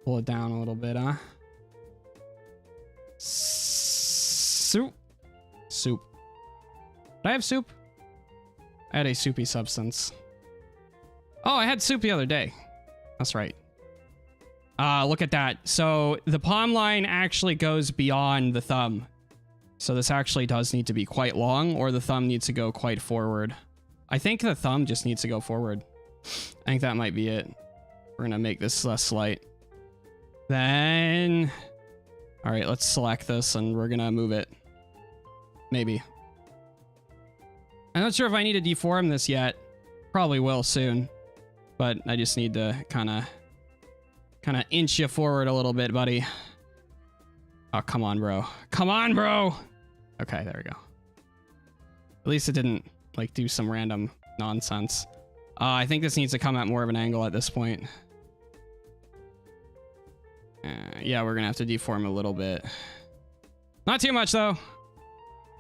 S1: pull it down a little bit, huh? Soup. Soup. Did I have soup? I had a soupy substance. Oh, I had soup the other day. That's right. Look at that. So the palm line actually goes beyond the thumb. So this actually does need to be quite long, or the thumb needs to go quite forward. I think the thumb just needs to go forward. I think that might be it. We're gonna make this less slight. Then... All right, let's select this and we're gonna move it. Maybe. I'm not sure if I need to deform this yet. Probably will soon. But I just need to kind of inch you forward a little bit, buddy. Oh, come on, bro. Come on, bro! Okay, there we go. At least it didn't, like, do some random nonsense. I think this needs to come at more of an angle at this point. Yeah, we're gonna have to deform a little bit. Not too much, though.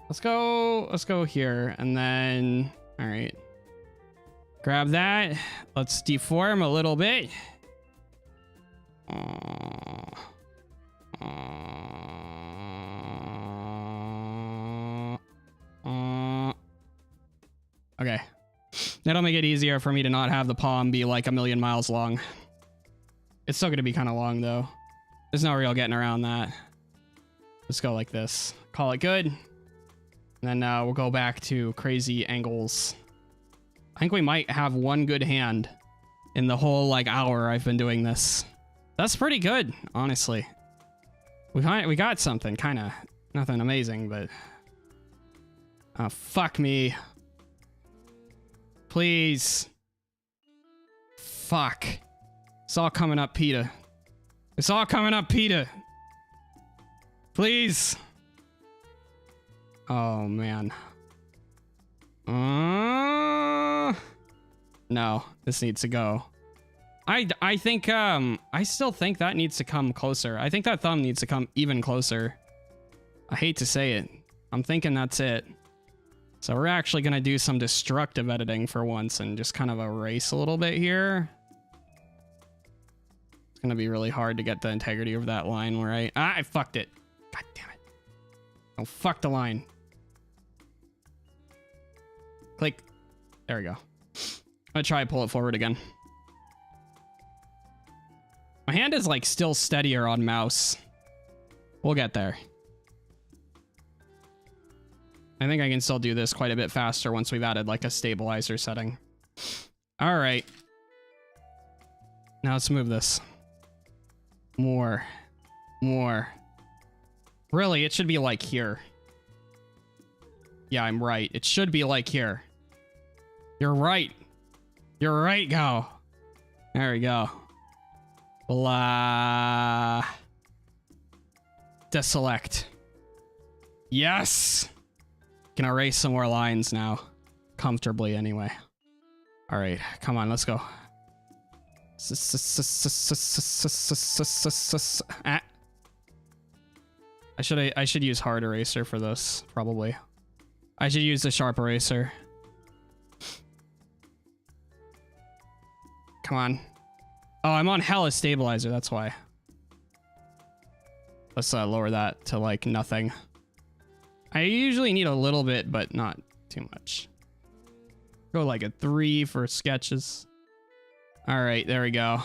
S1: Let's go here, and then... All right. Grab that. Let's deform a little bit. Okay. That'll make it easier for me to not have the palm be like 1,000,000 miles long. It's still gonna be kind of long, though. There's no real getting around that. Let's go like this. Call it good. And then we'll go back to crazy angles. I think we might have one good hand in the whole, like, hour I've been doing this. That's pretty good, honestly. We got something, kind of. Nothing amazing, but... Oh, fuck me. Please. Fuck. It's all coming up, Peter. It's all coming up, Peter. Please. Oh, man. No, this needs to go. I think, I still think that needs to come closer. I think that thumb needs to come even closer. I hate to say it. I'm thinking that's it. So we're actually going to do some destructive editing for once and just kind of erase a little bit here. It's going to be really hard to get the integrity of that line where I fucked it. God damn it. Oh, fuck the line. Click. There we go. I'm going to try to pull it forward again. My hand is like still steadier on mouse. We'll get there. I think I can still do this quite a bit faster once we've added like a stabilizer setting. All right. Now let's move this. More. Really, it should be like here. Yeah, I'm right. It should be like here. You're right. You're right, Gao. There we go. Blah. Deselect. Yes! Can erase some more lines now. Comfortably, anyway. All right, come on, let's go. I should use hard eraser for this, probably. I should use the sharp eraser. Come on. Oh, I'm on hella stabilizer, that's why. Let's lower that to like nothing. I usually need a little bit, but not too much. Go like a 3 for sketches. All right, there we go.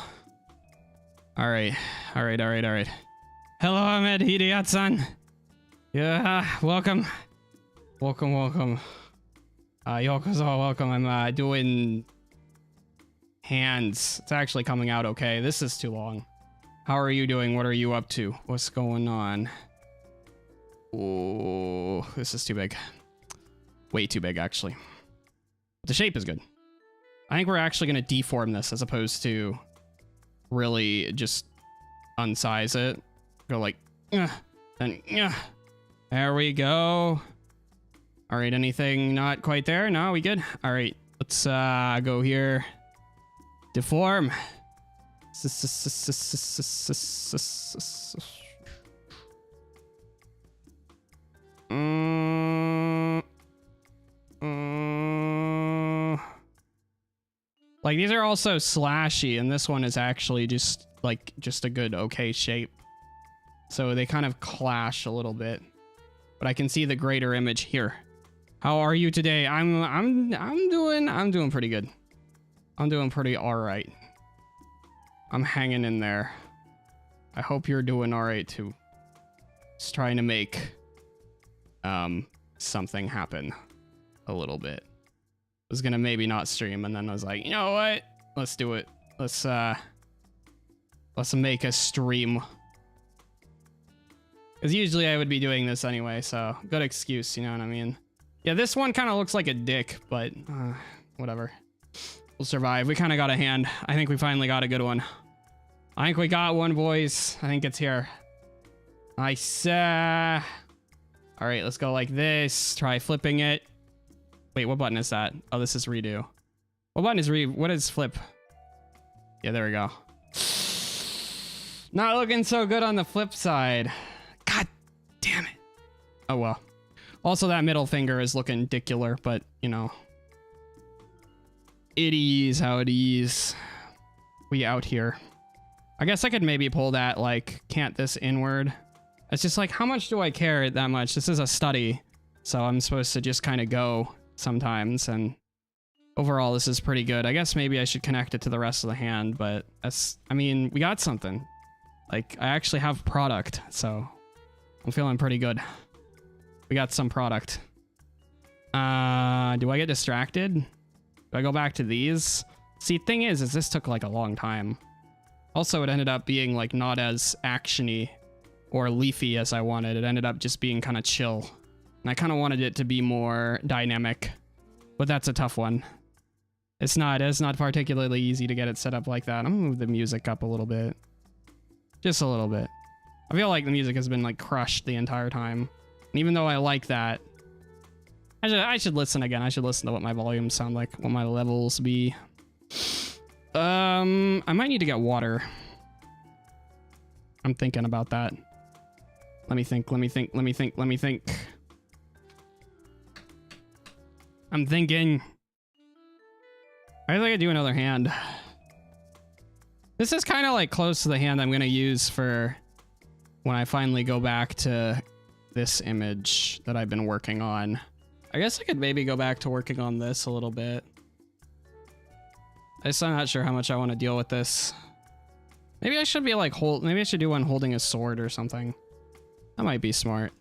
S1: All right. Hello, Ahmed Hidayat-san. Yeah, welcome. Welcome. Yokozo, welcome. I'm doing hands. It's actually coming out okay. This is too long. How are you doing? What are you up to? What's going on? Oh, this is too big. Way too big, actually. The shape is good. I think we're actually going to deform this as opposed to really just unsize it. Go like, and there we go. All right, anything not quite there? No, we good? All right, let's go here. Deform. Like these are also slashy, and this one is actually just a good okay shape. So they kind of clash a little bit, but I can see the greater image here. How are you today? I'm doing pretty good. I'm doing pretty all right. I'm hanging in there. I hope you're doing all right too. Just trying to make something happen a little bit. Was gonna maybe not stream, and then I was like, you know what? Let's do it. Let's make a stream. Because usually I would be doing this anyway, so good excuse, you know what I mean? Yeah, this one kind of looks like a dick, but whatever. We'll survive. We kind of got a hand. I think we finally got a good one. I think we got one, boys. I think it's here. Nice. All right, let's go like this. Try flipping it. Wait, what button is that? Oh, this is redo. What button is what is flip? Yeah, there we go. Not looking so good on the flip side. God damn it. Oh, well. Also, that middle finger is looking dicular, but, you know. It is how it is. We out here. I guess I could maybe pull that, like, cant this inward. It's just like, how much do I care that much? This is a study, so I'm supposed to just kind of go sometimes, and overall this is pretty good. I guess maybe I should connect it to the rest of the hand, but that's, I mean, we got something. Like, I actually have product, so I'm feeling pretty good. We got some product. Do I get distracted? Do I go back to these? See, thing is this took like a long time. Also, it ended up being like not as actiony or leafy as I wanted. It ended up just being kind of chill. And I kind of wanted it to be more dynamic, but that's a tough one. It's not particularly easy to get it set up like that. I'm gonna move the music up a little bit. Just a little bit. I feel like the music has been like crushed the entire time. And even though I like that, I should listen again. I should listen to what my volumes sound like, what my levels be. I might need to get water. I'm thinking about that. Let me think. I'm thinking. I think I do another hand. This is kind of like close to the hand I'm going to use for when I finally go back to this image that I've been working on. I guess I could maybe go back to working on this a little bit. I'm not sure how much I want to deal with this. Maybe I should be like maybe I should do one holding a sword or something. That might be smart.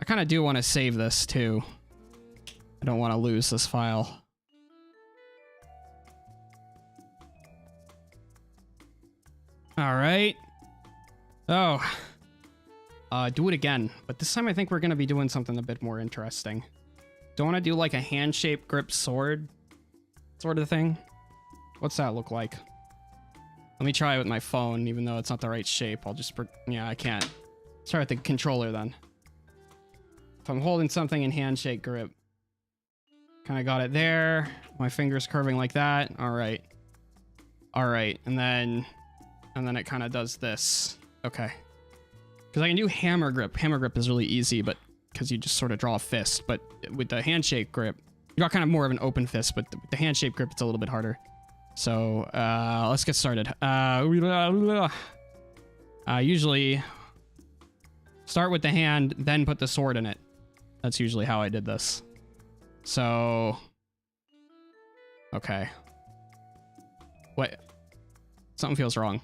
S1: I kind of do want to save this too. I don't want to lose this file. All right. Oh. Do it again. But this time I think we're going to be doing something a bit more interesting. Don't want to do like a hand-shaped grip sword sort of thing. What's that look like? Let me try it with my phone, even though it's not the right shape. I'll just... Yeah, I can't. Let's try with the controller then. If I'm holding something in handshake grip. Kind of got it there. My fingers curving like that. All right. All right. And then it kind of does this. Okay. Because I can do hammer grip. Hammer grip is really easy, but because you just sort of draw a fist. But with the handshake grip, you got kind of more of an open fist, but the handshake grip, it's a little bit harder. So let's get started. Usually start with the hand, then put the sword in it. That's usually how I did this. So, okay. Wait, something feels wrong.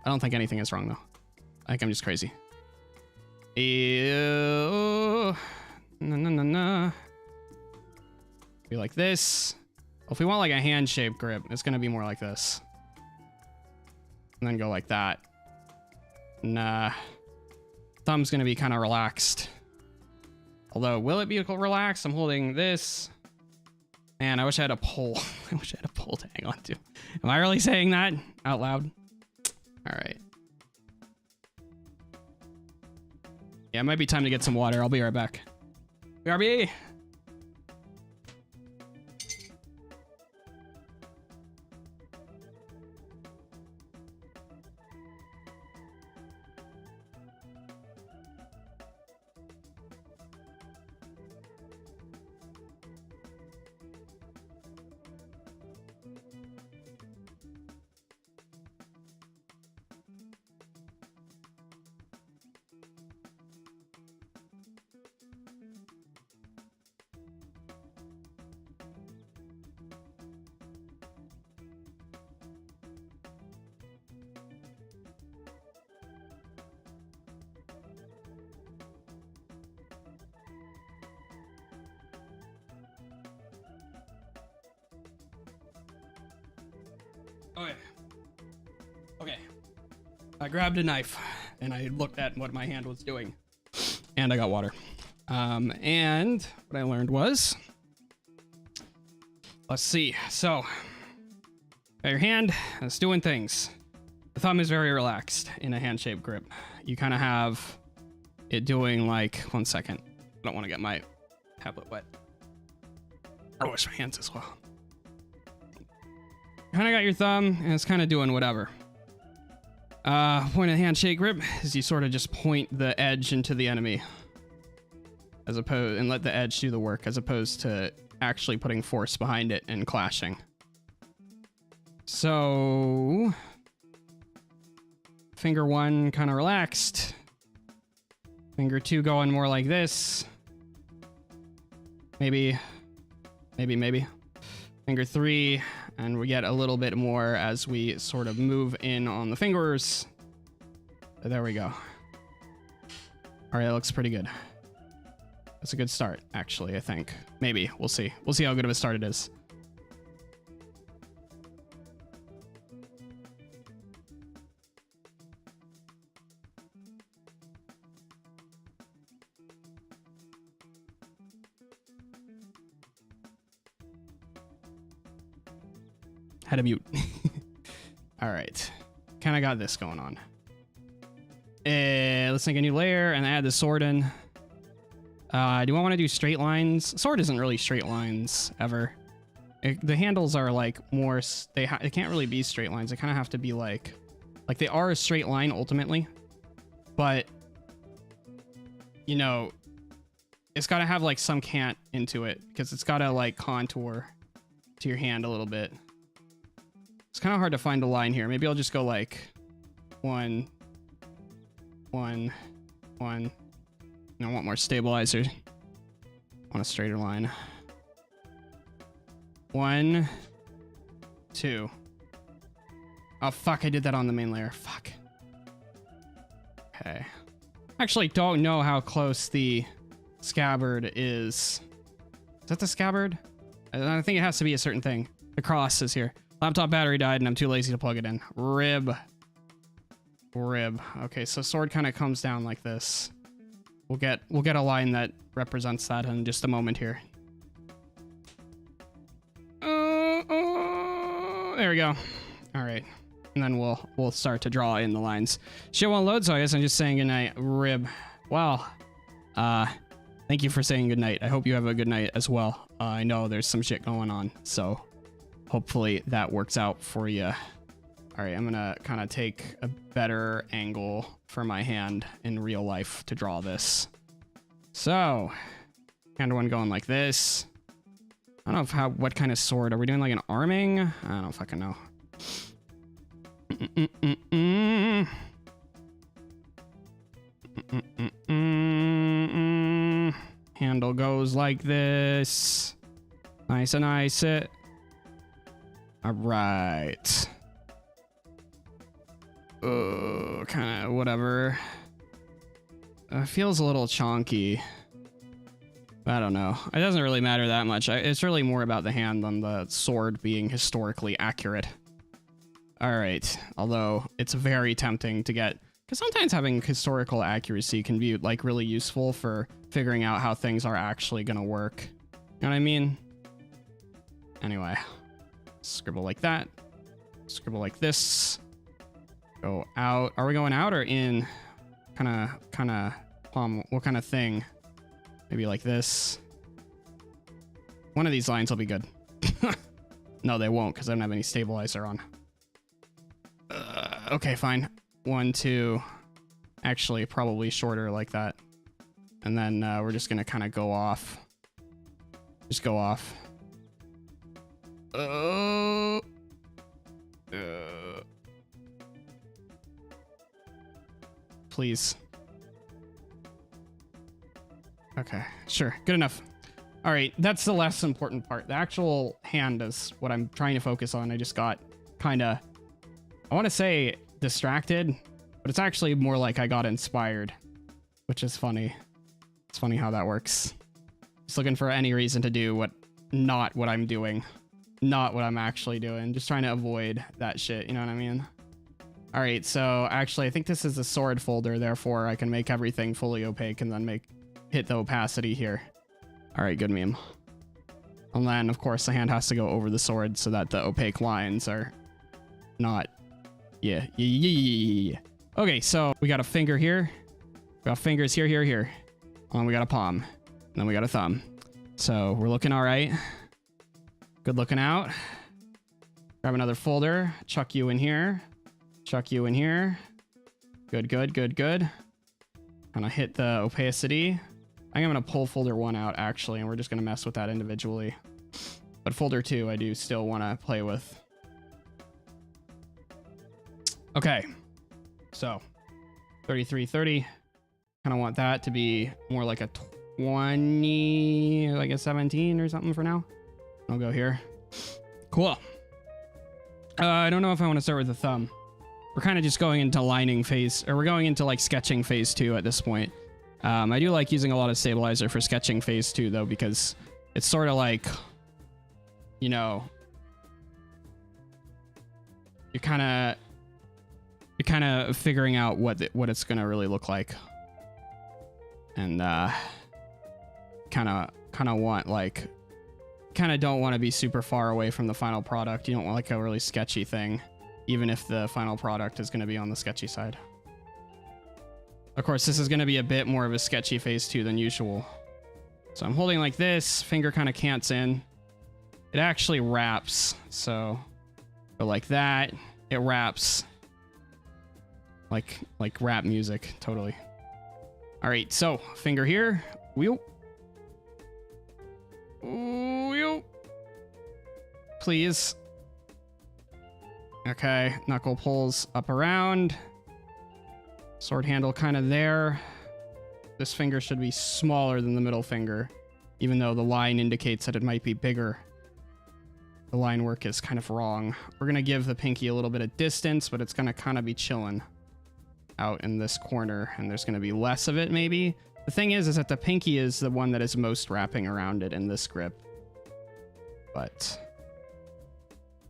S1: I don't think anything is wrong though. I think I'm just crazy. Ew. No. Be like this. Well, if we want like a hand-shaped grip, it's gonna be more like this. And then go like that. Nah. Thumb's gonna be kind of relaxed. Although, will it be relaxed? I'm holding this. Man, I wish I had a pole. I wish I had a pole to hang on to. Am I really saying that out loud? All right. Yeah, it might be time to get some water. I'll be right back. BRB! Okay. I grabbed a knife and I looked at what my hand was doing and I got water. And what I learned was, let's see. So your hand is doing things. The thumb is very relaxed in a hand-shaped grip. You kind of have it doing like, 1 second. I don't want to get my tablet wet. I'll wash my hands as well. Kind of got your thumb and it's kind of doing whatever. Point of the handshake grip is you sort of just point the edge into the enemy and let the edge do the work as opposed to actually putting force behind it and clashing. So finger 1 kind of relaxed. Finger 2 going more like this. Maybe. Finger 3, and we get a little bit more as we sort of move in on the fingers. There we go. All right, that looks pretty good. That's a good start, actually, I think. Maybe, we'll see. We'll see how good of a start it is. Had to mute. All right. Kind of got this going on. Let's make a new layer and add the sword in. Do I want to do straight lines? Sword isn't really straight lines ever. The handles are like more, they can't really be straight lines. They kind of have to be like they are a straight line ultimately, but you know, it's got to have like some cant into it because it's got to like contour to your hand a little bit. It's kind of hard to find a line here. Maybe I'll just go like 1, 1, 1. I want more stabilizer. I want a straighter line. 1, 2. Oh, fuck. I did that on the main layer. Fuck. Okay. Actually, don't know how close the scabbard is. Is that the scabbard? I think it has to be a certain thing. The cross is here. Laptop battery died and I'm too lazy to plug it in. Rib. Okay, so sword kind of comes down like this. We'll get a line that represents that in just a moment here. There we go. All right, and then we'll start to draw in the lines. Shit won't load, so I guess I'm just saying goodnight. Rib. Well, thank you for saying goodnight. I hope you have a good night as well. I know there's some shit going on, so hopefully that works out for you. All right, I'm gonna kind of take a better angle for my hand in real life to draw this. So, hand one going like this. I don't know what kind of sword. Are we doing like an arming? I don't fucking know. Handle goes like this. Nice and nice. All right. Kind of whatever. Feels a little chonky. I don't know. It doesn't really matter that much. It's really more about the hand than the sword being historically accurate. All right. Although it's very tempting to get, because sometimes having historical accuracy can be like really useful for figuring out how things are actually going to work. You know what I mean? Anyway, scribble like that. Scribble like this. Go out. Are we going out or in? Kind of palm. What kind of thing? Maybe like this. One of these lines will be good. No, they won't because I don't have any stabilizer on. Okay, fine. 1, 2. Actually, probably shorter like that. And then we're just going to kind of go off. Just go off. Please. Okay, sure. Good enough. All right, that's the less important part. The actual hand is what I'm trying to focus on. I just got kind of, I want to say distracted, but it's actually more like I got inspired, which is funny. It's funny how that works. Just looking for any reason to do not what I'm doing. Not what I'm actually doing. Just trying to avoid that shit, you know what I mean? All right, so actually I think this is a sword folder, therefore I can make everything fully opaque and then hit the opacity here. All right, good meme. And then, of course, the hand has to go over the sword so that the opaque lines are not... Yeah. Okay, so we got a finger here. We got fingers here. And then we got a palm. And then we got a thumb. So we're looking all right. Good looking out. Grab another folder. Chuck you in here. Chuck you in here. Good. Kind of hit the opacity. I think I'm going to pull folder 1 out, actually, and we're just going to mess with that individually. But folder 2, I do still want to play with. Okay. So, 3330. Kind of want that to be more like a 20, like a 17 or something for now. I'll go here. Cool. I don't know if I want to start with the thumb. We're kind of just going into lining phase, or we're going into like sketching phase 2 at this point. I do like using a lot of stabilizer for sketching phase 2 though, because it's sort of like, you know, you're kind of figuring out what it's gonna really look like, and kind of want like, kind of don't want to be super far away from the final product. You don't want like a really sketchy thing, even if the final product is going to be on the sketchy side. Of course, this is going to be a bit more of a sketchy phase 2 than usual. So I'm holding like this, finger kind of cants in. It actually wraps, so go like that. It wraps like rap music, totally. All right, so finger here. Wheel. Wheel. Please. Okay, knuckle pulls up around. Sword handle kind of there. This finger should be smaller than the middle finger, even though the line indicates that it might be bigger. The line work is kind of wrong. We're gonna give the pinky a little bit of distance, but it's gonna kind of be chilling out in this corner, and there's gonna be less of it maybe. The thing is that the pinky is the one that is most wrapping around it in this grip. But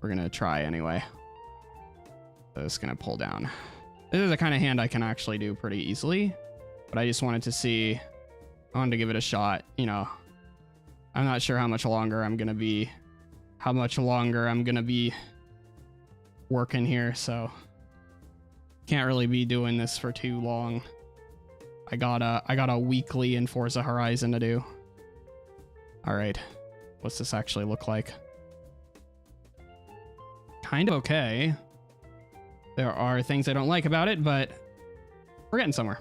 S1: we're gonna try anyway. So it's gonna pull down. This is the kind of hand I can actually do pretty easily, but I just wanted to see, I wanted to give it a shot, you know. I'm not sure how much longer I'm gonna be working here, so can't really be doing this for too long. I got a weekly in Forza Horizon to do. All right, what's this actually look like? Kind of okay. There are things I don't like about it, but we're getting somewhere.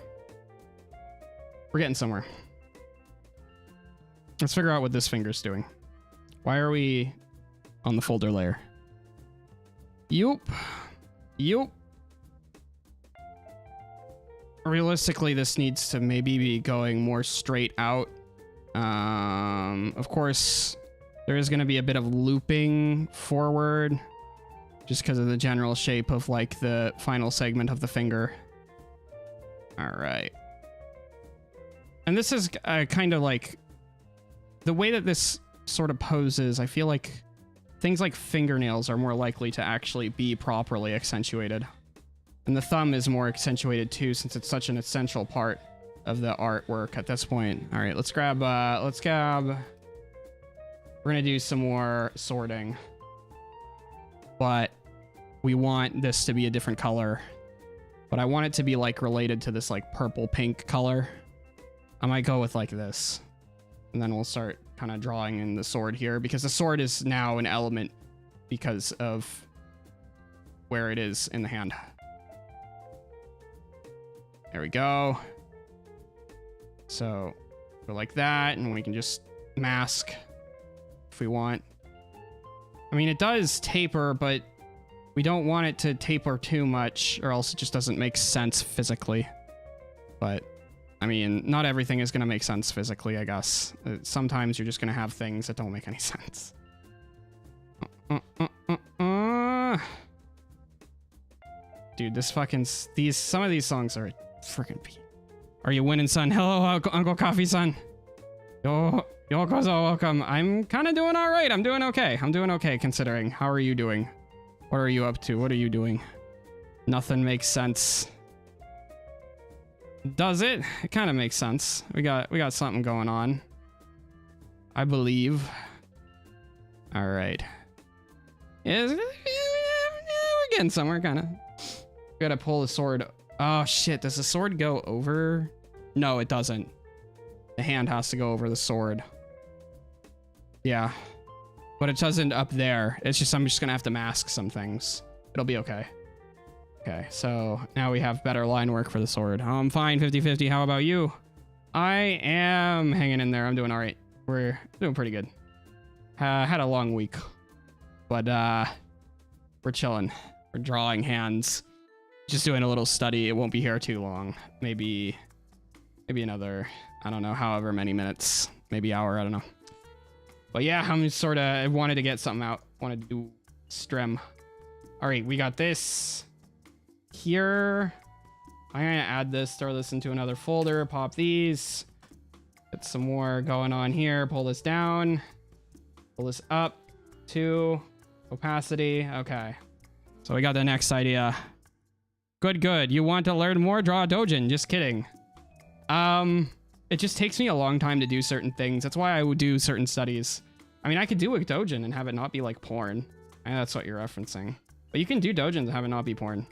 S1: We're getting somewhere. Let's figure out what this finger's doing. Why are we on the folder layer? Yup. Yup. Realistically, this needs to maybe be going more straight out. Of course, there is going to be a bit of looping forward just because of the general shape of like the final segment of the finger. All right. And this is kind of like the way that this sort of poses. I feel like things like fingernails are more likely to actually be properly accentuated. And the thumb is more accentuated too, since it's such an essential part of the artwork at this point. All right, let's grab, we're gonna do some more sorting. But we want this to be a different color. But I want it to be like related to this like purple pink color. I might go with like this. And then we'll start kind of drawing in the sword here, because the sword is now an element because of where it is in the hand. There we go. So go like that, and we can just mask if we want. I mean, it does taper, but we don't want it to taper too much, or else it just doesn't make sense physically. But I mean, not everything is going to make sense physically, I guess. Sometimes you're just going to have things that don't make any sense. Dude, this fucking... Some of these songs are freaking beat. Are you winning, son? Hello, Uncle Coffee, son. Yo, welcome. I'm kind of doing all right. I'm doing okay. I'm doing okay, considering. How are you doing? What are you up to? What are you doing? Nothing makes sense. Does it? It kind of makes sense. We got something going on, I believe. All right. Yeah, we're getting somewhere, kind of. Gotta pull the sword. Oh shit! Does the sword go over? No, it doesn't. The hand has to go over the sword. Yeah, but it doesn't up there. It's just I'm just gonna have to mask some things. It'll be okay. Okay, so now we have better line work for the sword. I'm fine, 50-50. How about you? I am hanging in there. I'm doing all right. We're doing pretty good. Had a long week, but we're chilling. We're drawing hands. Just doing a little study. It won't be here too long. Maybe another, I don't know, however many minutes. Maybe hour, I don't know. But yeah, I'm sort of, I wanted to get something out. Wanted to do strem. All right, we got this here. I'm gonna add this, throw this into another folder, pop these, get some more going on here, pull this down, pull this up to opacity. Okay, so we got the next idea. Good. You want to learn more? Draw a doujin. Just kidding. It just takes me a long time to do certain things. That's why I would do certain studies. I mean, I could do a doujin and have it not be like porn. I know that's what you're referencing. But you can do doujins and have it not be porn.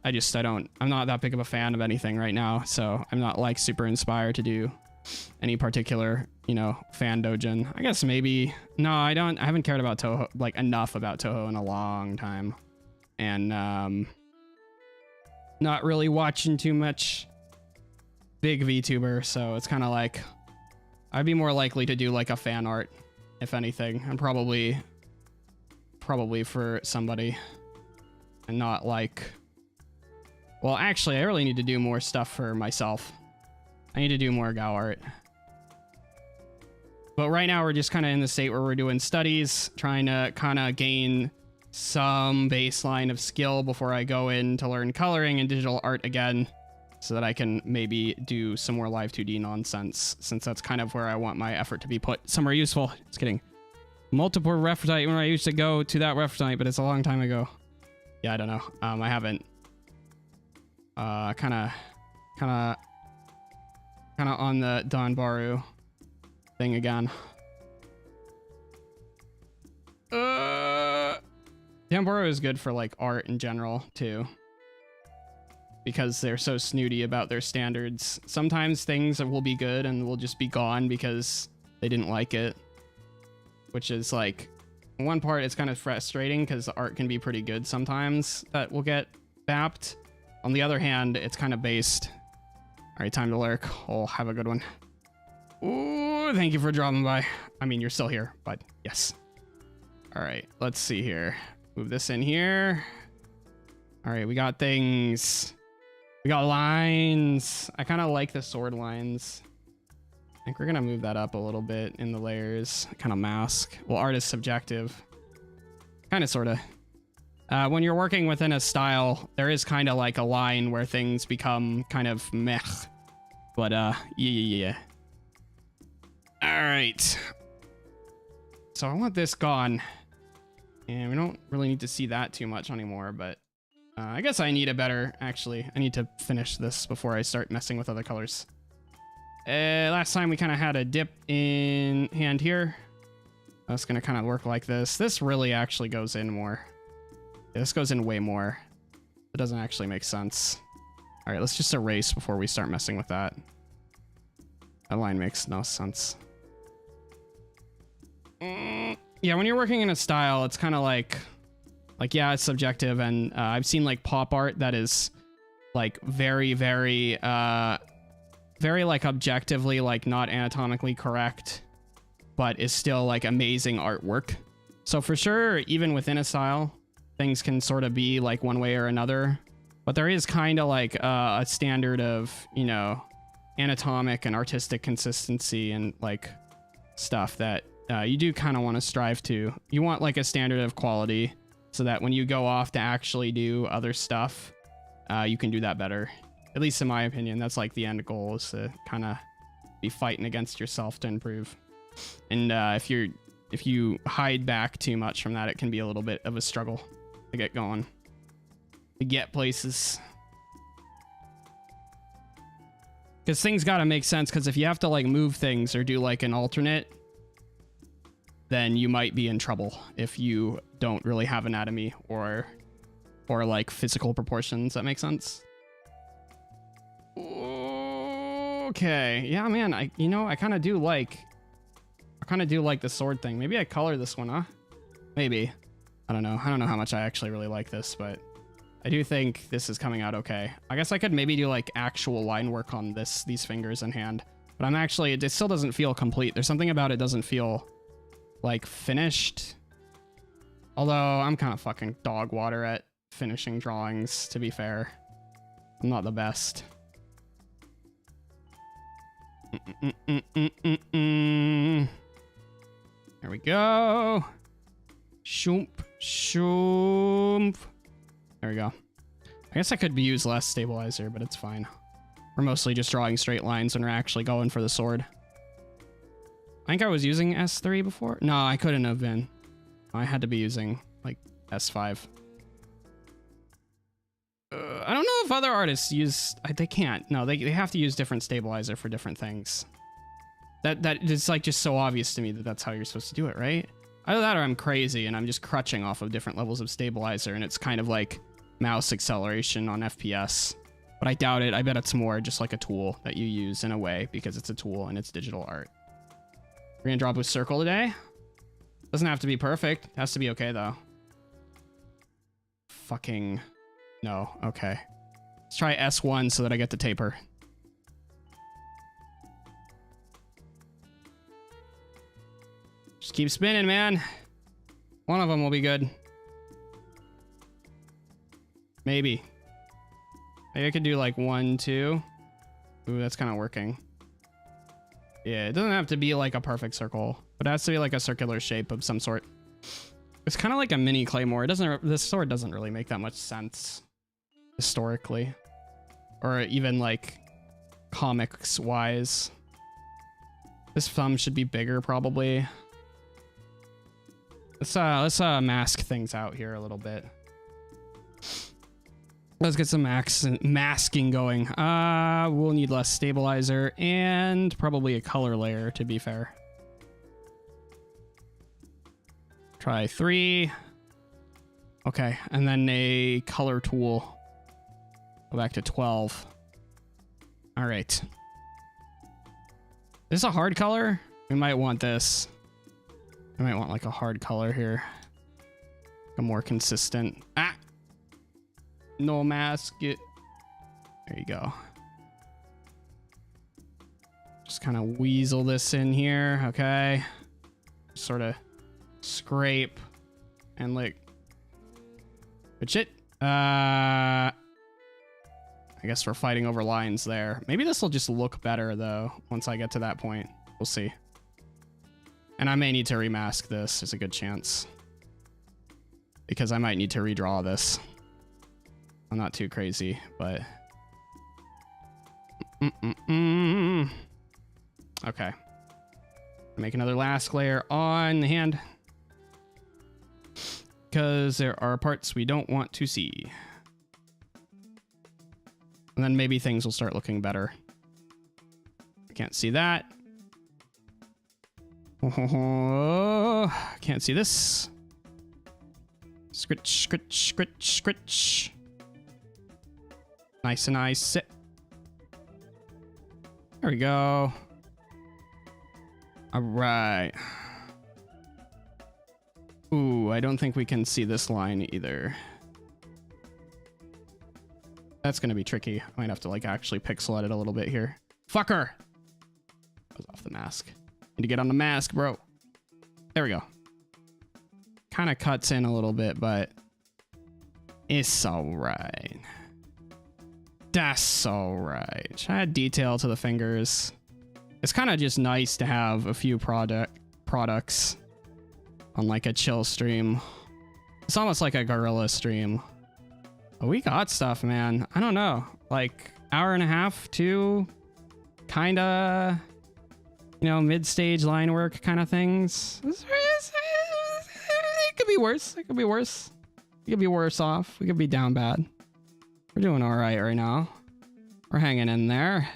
S1: I'm not that big of a fan of anything right now, so I'm not like super inspired to do any particular, you know, fan dojin. I guess maybe, no, I haven't cared about Toho, like enough about Toho in a long time. And not really watching too much big VTuber, so it's kind of like, I'd be more likely to do like a fan art, if anything, and probably for somebody, and not like, well, actually, I really need to do more stuff for myself. I need to do more Gao art. But right now we're just kind of in the state where we're doing studies, trying to kind of gain some baseline of skill before I go in to learn coloring and digital art again, so that I can maybe do some more live 2D nonsense, since that's kind of where I want my effort to be put somewhere useful. Just kidding. Multiple Refrite when I used to go to that Refrite, but it's a long time ago. Yeah, I don't know. I haven't. Kind of on the Donbaru thing again. Donbaru is good for like art in general too, because they're so snooty about their standards. Sometimes things will be good and will just be gone because they didn't like it, which is like, one part it's kind of frustrating because the art can be pretty good sometimes that will get bapped. On the other hand, it's kind of based. All right, time to lurk. Oh, have a good one. Ooh, thank you for dropping by. I mean, you're still here, but yes. All right, let's see here. Move this in here. All right, we got things. We got lines. I kind of like the sword lines. I think we're gonna move that up a little bit in the layers. Kind of mask. Well, art is subjective. Kind of, sort of. When you're working within a style, there is kind of like a line where things become kind of meh. But, yeah. All right. So I want this gone. And we don't really need to see that too much anymore, but I guess I need a better, actually. I need to finish this before I start messing with other colors. Last time we kind of had a dip in hand here. That's going to kind of work like this. This really actually goes in more. This goes in way more. It doesn't actually make sense. All right, let's just erase before we start messing with that. That line makes no sense. Yeah, when you're working in a style, it's kind of like, yeah, it's subjective. And I've seen like pop art that is like very like objectively, like not anatomically correct, but is still like amazing artwork. So for sure, even within a style, things can sort of be like one way or another, but there is kind of like a standard of, you know, anatomic and artistic consistency and like stuff that you do kind of want to strive to. You want like a standard of quality so that when you go off to actually do other stuff, you can do that better. At least in my opinion, that's like the end goal, is to kind of be fighting against yourself to improve. And if you hide back too much from that, it can be a little bit of a struggle to get going, to get places. Because things got to make sense, because if you have to like move things or do like an alternate, then you might be in trouble if you don't really have anatomy or like physical proportions. That makes sense. Okay, yeah, man, I kind of do like the sword thing. Maybe I color this one, huh? Maybe. I don't know how much I actually really like this, but I do think this is coming out okay. I guess I could maybe do like actual line work on these fingers and hand, but it still doesn't feel complete. There's something about it doesn't feel like finished. Although I'm kind of fucking dog water at finishing drawings, to be fair. I'm not the best. There we go. Shoomp, shoomp. There we go. I guess I could use less stabilizer, but it's fine. We're mostly just drawing straight lines when we're actually going for the sword. I think I was using S3 before. No, I couldn't have been. I had to be using like S5. I don't know if other artists use... They can't. No, they have to use different stabilizer for different things. That is like just so obvious to me that that's how you're supposed to do it, right? Either that or I'm crazy and I'm just crutching off of different levels of stabilizer and it's kind of like mouse acceleration on FPS. But I doubt it. I bet it's more just like a tool that you use in a way because it's a tool and it's digital art. We're gonna drop a circle today. Doesn't have to be perfect. Has to be okay though. Fucking no. Okay. Let's try S1 so that I get the taper. Just keep spinning, man. One of them will be good. Maybe. Maybe I could do like 1, 2. Ooh, that's kind of working. Yeah, it doesn't have to be like a perfect circle, but it has to be like a circular shape of some sort. It's kind of like a mini claymore. It doesn't. This sword doesn't really make that much sense historically, or even like comics wise. This thumb should be bigger probably. Let's mask things out here a little bit. Let's get some masking going. We'll need less stabilizer and probably a color layer to be fair. Try 3. Okay, and then a color tool. Go back to 12. All right. Is this a hard color? We might want this. I might want like a hard color here. A more consistent. Ah! No mask it. There you go. Just kind of weasel this in here. Okay. Sort of scrape and like good shit. I guess we're fighting over lines there. Maybe this will just look better though once I get to that point. We'll see. And I may need to remask this. There's a good chance. Because I might need to redraw this. I'm not too crazy, but... Okay. Make another last layer on the hand. Because there are parts we don't want to see. And then maybe things will start looking better. I can't see that. Can't see this. Scritch, scritch, scritch, scritch. Nice and nice. Sit. There we go. All right. Ooh, I don't think we can see this line either. That's gonna be tricky. I might have to like actually pixel it a little bit here. Fucker! I was off the mask. Need to get on the mask, bro. There we go. Kind of cuts in a little bit, but it's all right. That's all right. Should I add detail to the fingers? It's kind of just nice to have a few products on like a chill stream. It's almost like a guerrilla stream. But we got stuff, man. I don't know. Like hour and a half, 2, kind of, you know, mid-stage line work kind of things. It could be worse. It could be worse. We could be worse off. We could be down bad. We're doing all right now. We're hanging in there.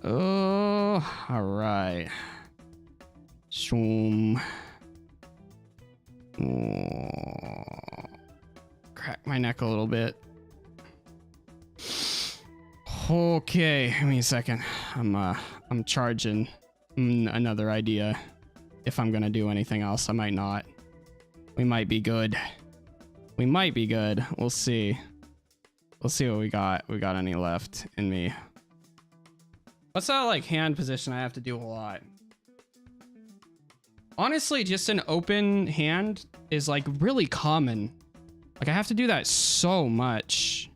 S1: Oh, all right. Shoom. Oh. Crack my neck a little bit. Okay, give me a second. I'm charging another idea. If I'm gonna do anything else, I might not. We might be good. We might be good. We'll see. We'll see what we got. We got any left in me. What's that like hand position I have to do a lot? Honestly, just an open hand is like really common. Like I have to do that so much.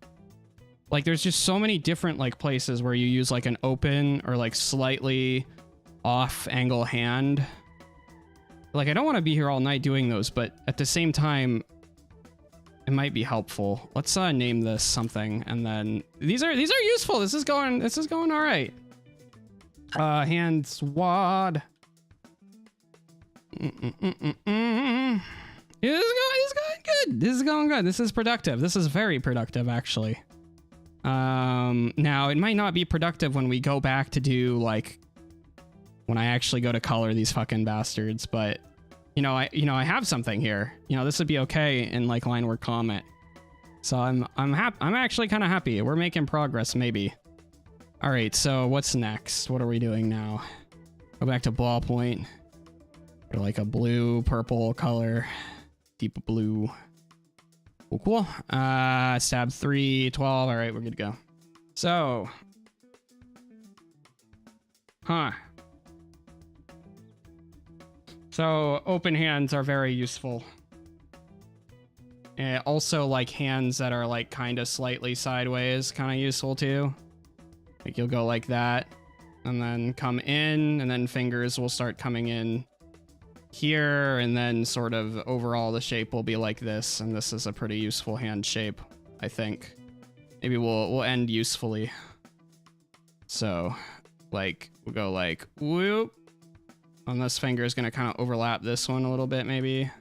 S1: Like there's just so many different like places where you use like an open or like slightly off angle hand. Like I don't want to be here all night doing those, but at the same time, it might be helpful. Let's name this something, and then these are useful. This is going all right. Hand swad. It's going good. This is going good. This is productive. This is very productive, actually. Now it might not be productive when we go back to do like when I actually go to color these fucking bastards, but I have something here. This would be okay in like line work comment. So I'm happy. I'm actually kind of happy. We're making progress, maybe. All right, so what's next? What are we doing now? Go back to ballpoint. Or like a blue, purple color. Deep blue. Cool. Stab 3, 12. All right, we're good to go. So. So open hands are very useful. Also, like hands that are like kind of slightly sideways, kind of useful too. Like you'll go like that, and then come in, and then fingers will start coming in here, and then sort of overall the shape will be like this, and this is a pretty useful hand shape, I think. Maybe we'll end usefully. So, like, we'll go like, whoop. And this finger is gonna kind of overlap this one a little bit, maybe.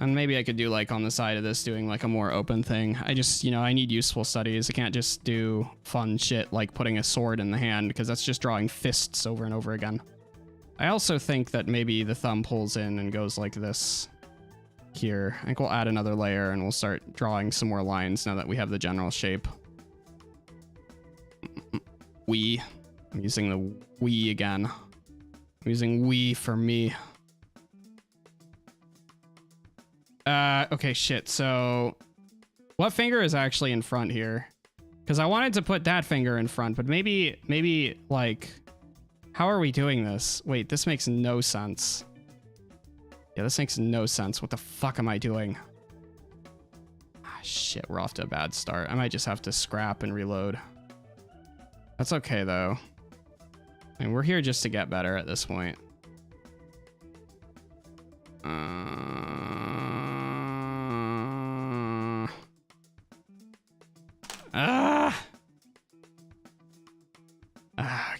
S1: And maybe I could do like on the side of this doing like a more open thing. I just, you know, I need useful studies. I can't just do fun shit like putting a sword in the hand because that's just drawing fists over and over again. I also think that maybe the thumb pulls in and goes like this here. I think we'll add another layer and we'll start drawing some more lines now that we have the general shape. We. I'm using the we again. I'm using we for me. Okay, shit. So what finger is actually in front here? Because I wanted to put that finger in front, but maybe like, how are we doing this? Wait, this makes no sense. Yeah, this makes no sense. What the fuck am I doing? Ah, shit, we're off to a bad start. I might just have to scrap and reload. That's okay, though. I mean, we're here just to get better at this point.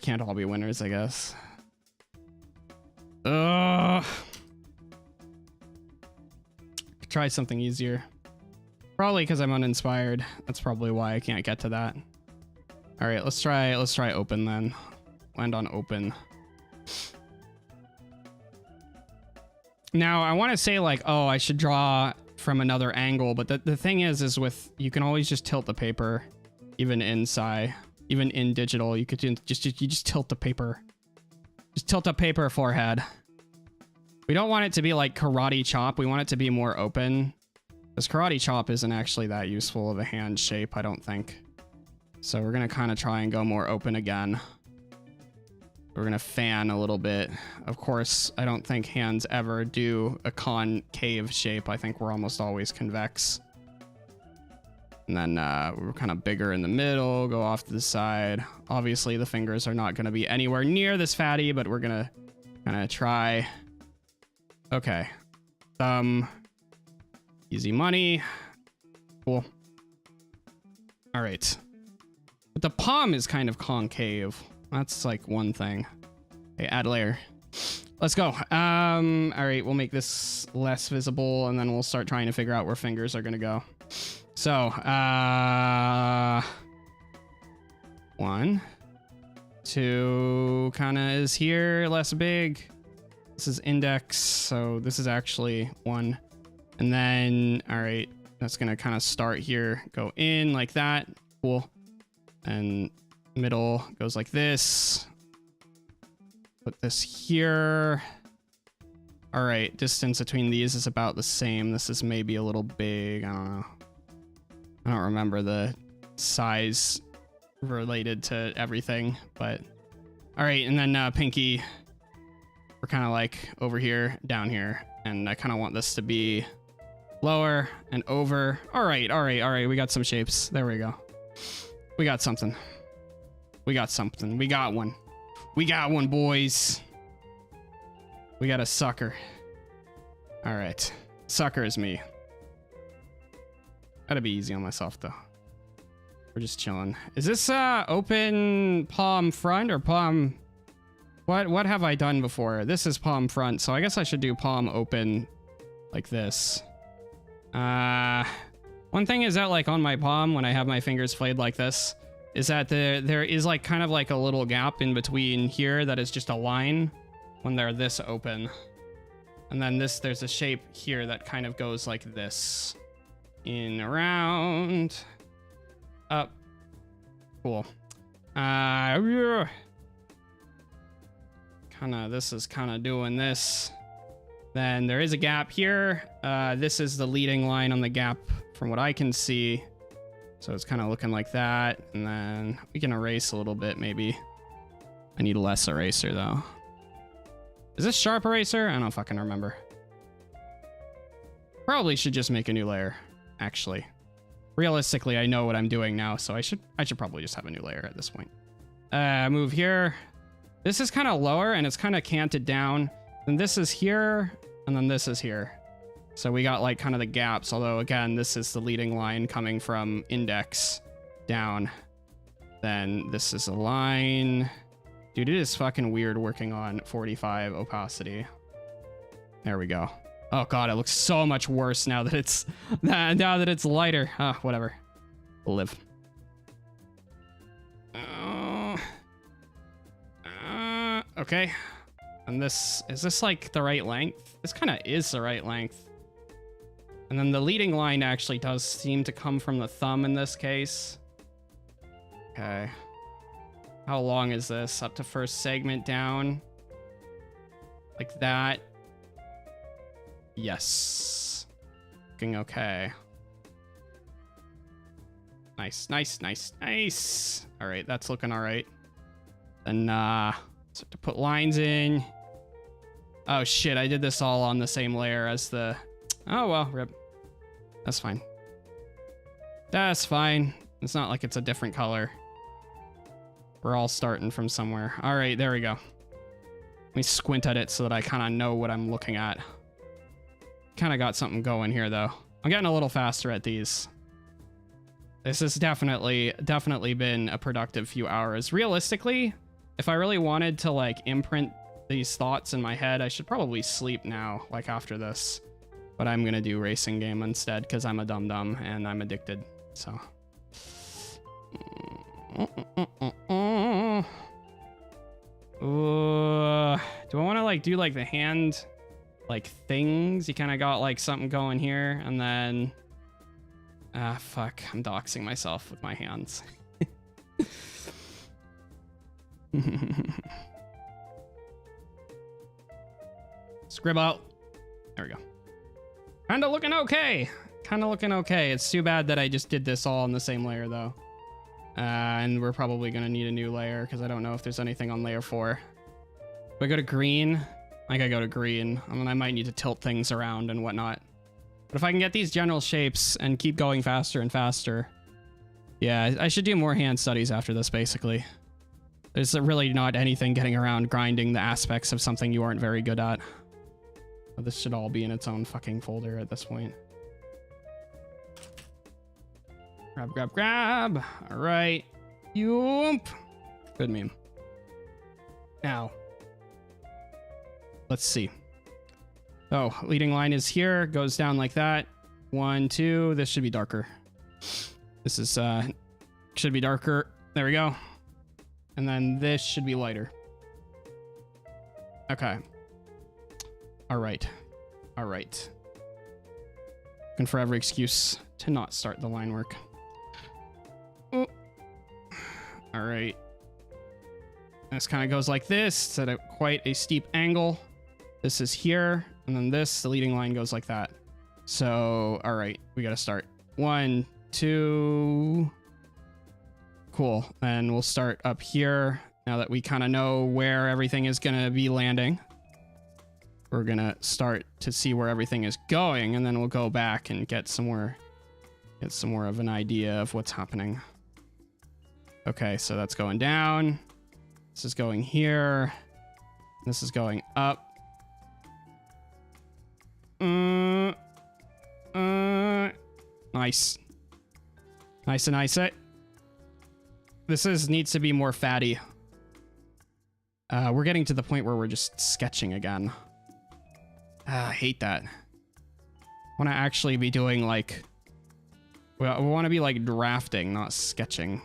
S1: Can't all be winners, I guess. Try something easier. Probably because I'm uninspired. That's probably why I can't get to that. All right, let's try open then. Land on open. Now I want to say like, oh, I should draw from another angle, but the thing is with, you can always just tilt the paper, even inside, even in digital, you could just tilt the paper. Just tilt the paper forehead. We don't want it to be like karate chop. We want it to be more open. This karate chop isn't actually that useful of a hand shape, I don't think. So we're gonna kind of try and go more open again. We're gonna fan a little bit. Of course, I don't think hands ever do a concave shape. I think we're almost always convex. And then we're kind of bigger in the middle, go off to the side. Obviously, the fingers are not gonna be anywhere near this fatty, but we're gonna kind of try. Okay. Thumb. Easy money. Cool. All right. But the palm is kind of concave. That's like one thing. Okay, add layer. Let's go. All right, we'll make this less visible and then we'll start trying to figure out where fingers are gonna go. So, 1, 2 kind of is here, less big. This is index, so this is actually 1. And then, all right, that's gonna kind of start here, go in like that. Cool. And middle goes like this. Put this here. All right, distance between these is about the same. This is maybe a little big. I don't know. I don't remember the size related to everything, but all right. And then pinky, we're kind of like over here, down here. And I kind of want this to be lower and over. All right, all right, all right. We got some shapes. There we go. We got something. We got something. We got one. We got one, boys. We got a sucker. All right. Sucker is me. Gotta be easy on myself, though. We're just chilling. Is this open palm front or palm? What have I done before? This is palm front, so I guess I should do palm open like this. One thing is that like on my palm, when I have my fingers flayed like this, is that there is like kind of like a little gap in between here that is just a line when they're this open. And then there's a shape here that kind of goes like this in, around, up. Cool. Kinda, this is kinda doing this. Then there is a gap here. This is the leading line on the gap from what I can see. So it's kind of looking like that. And then we can erase a little bit, maybe. I need less eraser, though. Is this sharp eraser? I don't fucking remember. Probably should just make a new layer, actually. Realistically, I know what I'm doing now, so I should probably just have a new layer at this point. Move here. This is kind of lower, and it's kind of canted down. And this is here, and then this is here. So we got like kind of the gaps, although again, this is the leading line coming from index down. Then this is a line. Dude, it is fucking weird working on 45 opacity. There we go. Oh god, it looks so much worse now that it's lighter. Whatever. We'll live. Okay. And this, is this like the right length? This kind of is the right length. And then the leading line actually does seem to come from the thumb in this case. Okay. How long is this? Up to first segment down. Like that. Yes. Looking okay. Nice, nice, nice, nice. All right, that's looking all right. Then, start to put lines in. Oh shit, I did this all on the same layer as the... Oh well, rip. That's fine. That's fine. It's not like it's a different color. We're all starting from somewhere. All right, there we go. Let me squint at it so that I kind of know what I'm looking at. Kind of got something going here, though. I'm getting a little faster at these. This has definitely been a productive few hours. Realistically, if I really wanted to, like, imprint these thoughts in my head, I should probably sleep now, like, after this. But I'm gonna do racing game instead, because I'm a dum-dum, and I'm addicted, so... do I want to like do like the hand like things? You kind of got like something going here, and then fuck, I'm doxing myself with my hands. Scribble. There we go. Kind of looking okay. It's too bad that I just did this all in the same layer though. And we're probably gonna need a new layer because I don't know if there's anything on layer 4. Do I go to green? I think I go to green. I mean, I might need to tilt things around and whatnot. But if I can get these general shapes and keep going faster and faster, yeah, I should do more hand studies after this, basically. There's really not anything getting around grinding the aspects of something you aren't very good at. But this should all be in its own fucking folder at this point. Grab, grab, grab. All right. Yoomp. Good meme. Now, let's see. Oh, leading line is here. Goes down like that. 1, 2. This should be darker. This is, should be darker. There we go. And then this should be lighter. Okay. All right. All right. Looking for every excuse to not start the line work. Oh. All right. This kind of goes like this. It's at quite a steep angle. This is here. And then this, the leading line goes like that. So, all right. We got to start. 1, 2. Cool. And we'll start up here. Now that we kind of know where everything is going to be landing, we're going to start to see where everything is going. And then we'll go back and get some more of an idea of what's happening. Okay, so that's going down. This is going here. This is going up. Nice. Nice and nice. This needs to be more fatty. We're getting to the point where we're just sketching again. I hate that. I want to actually be doing like... Well, we want to be like drafting, not sketching.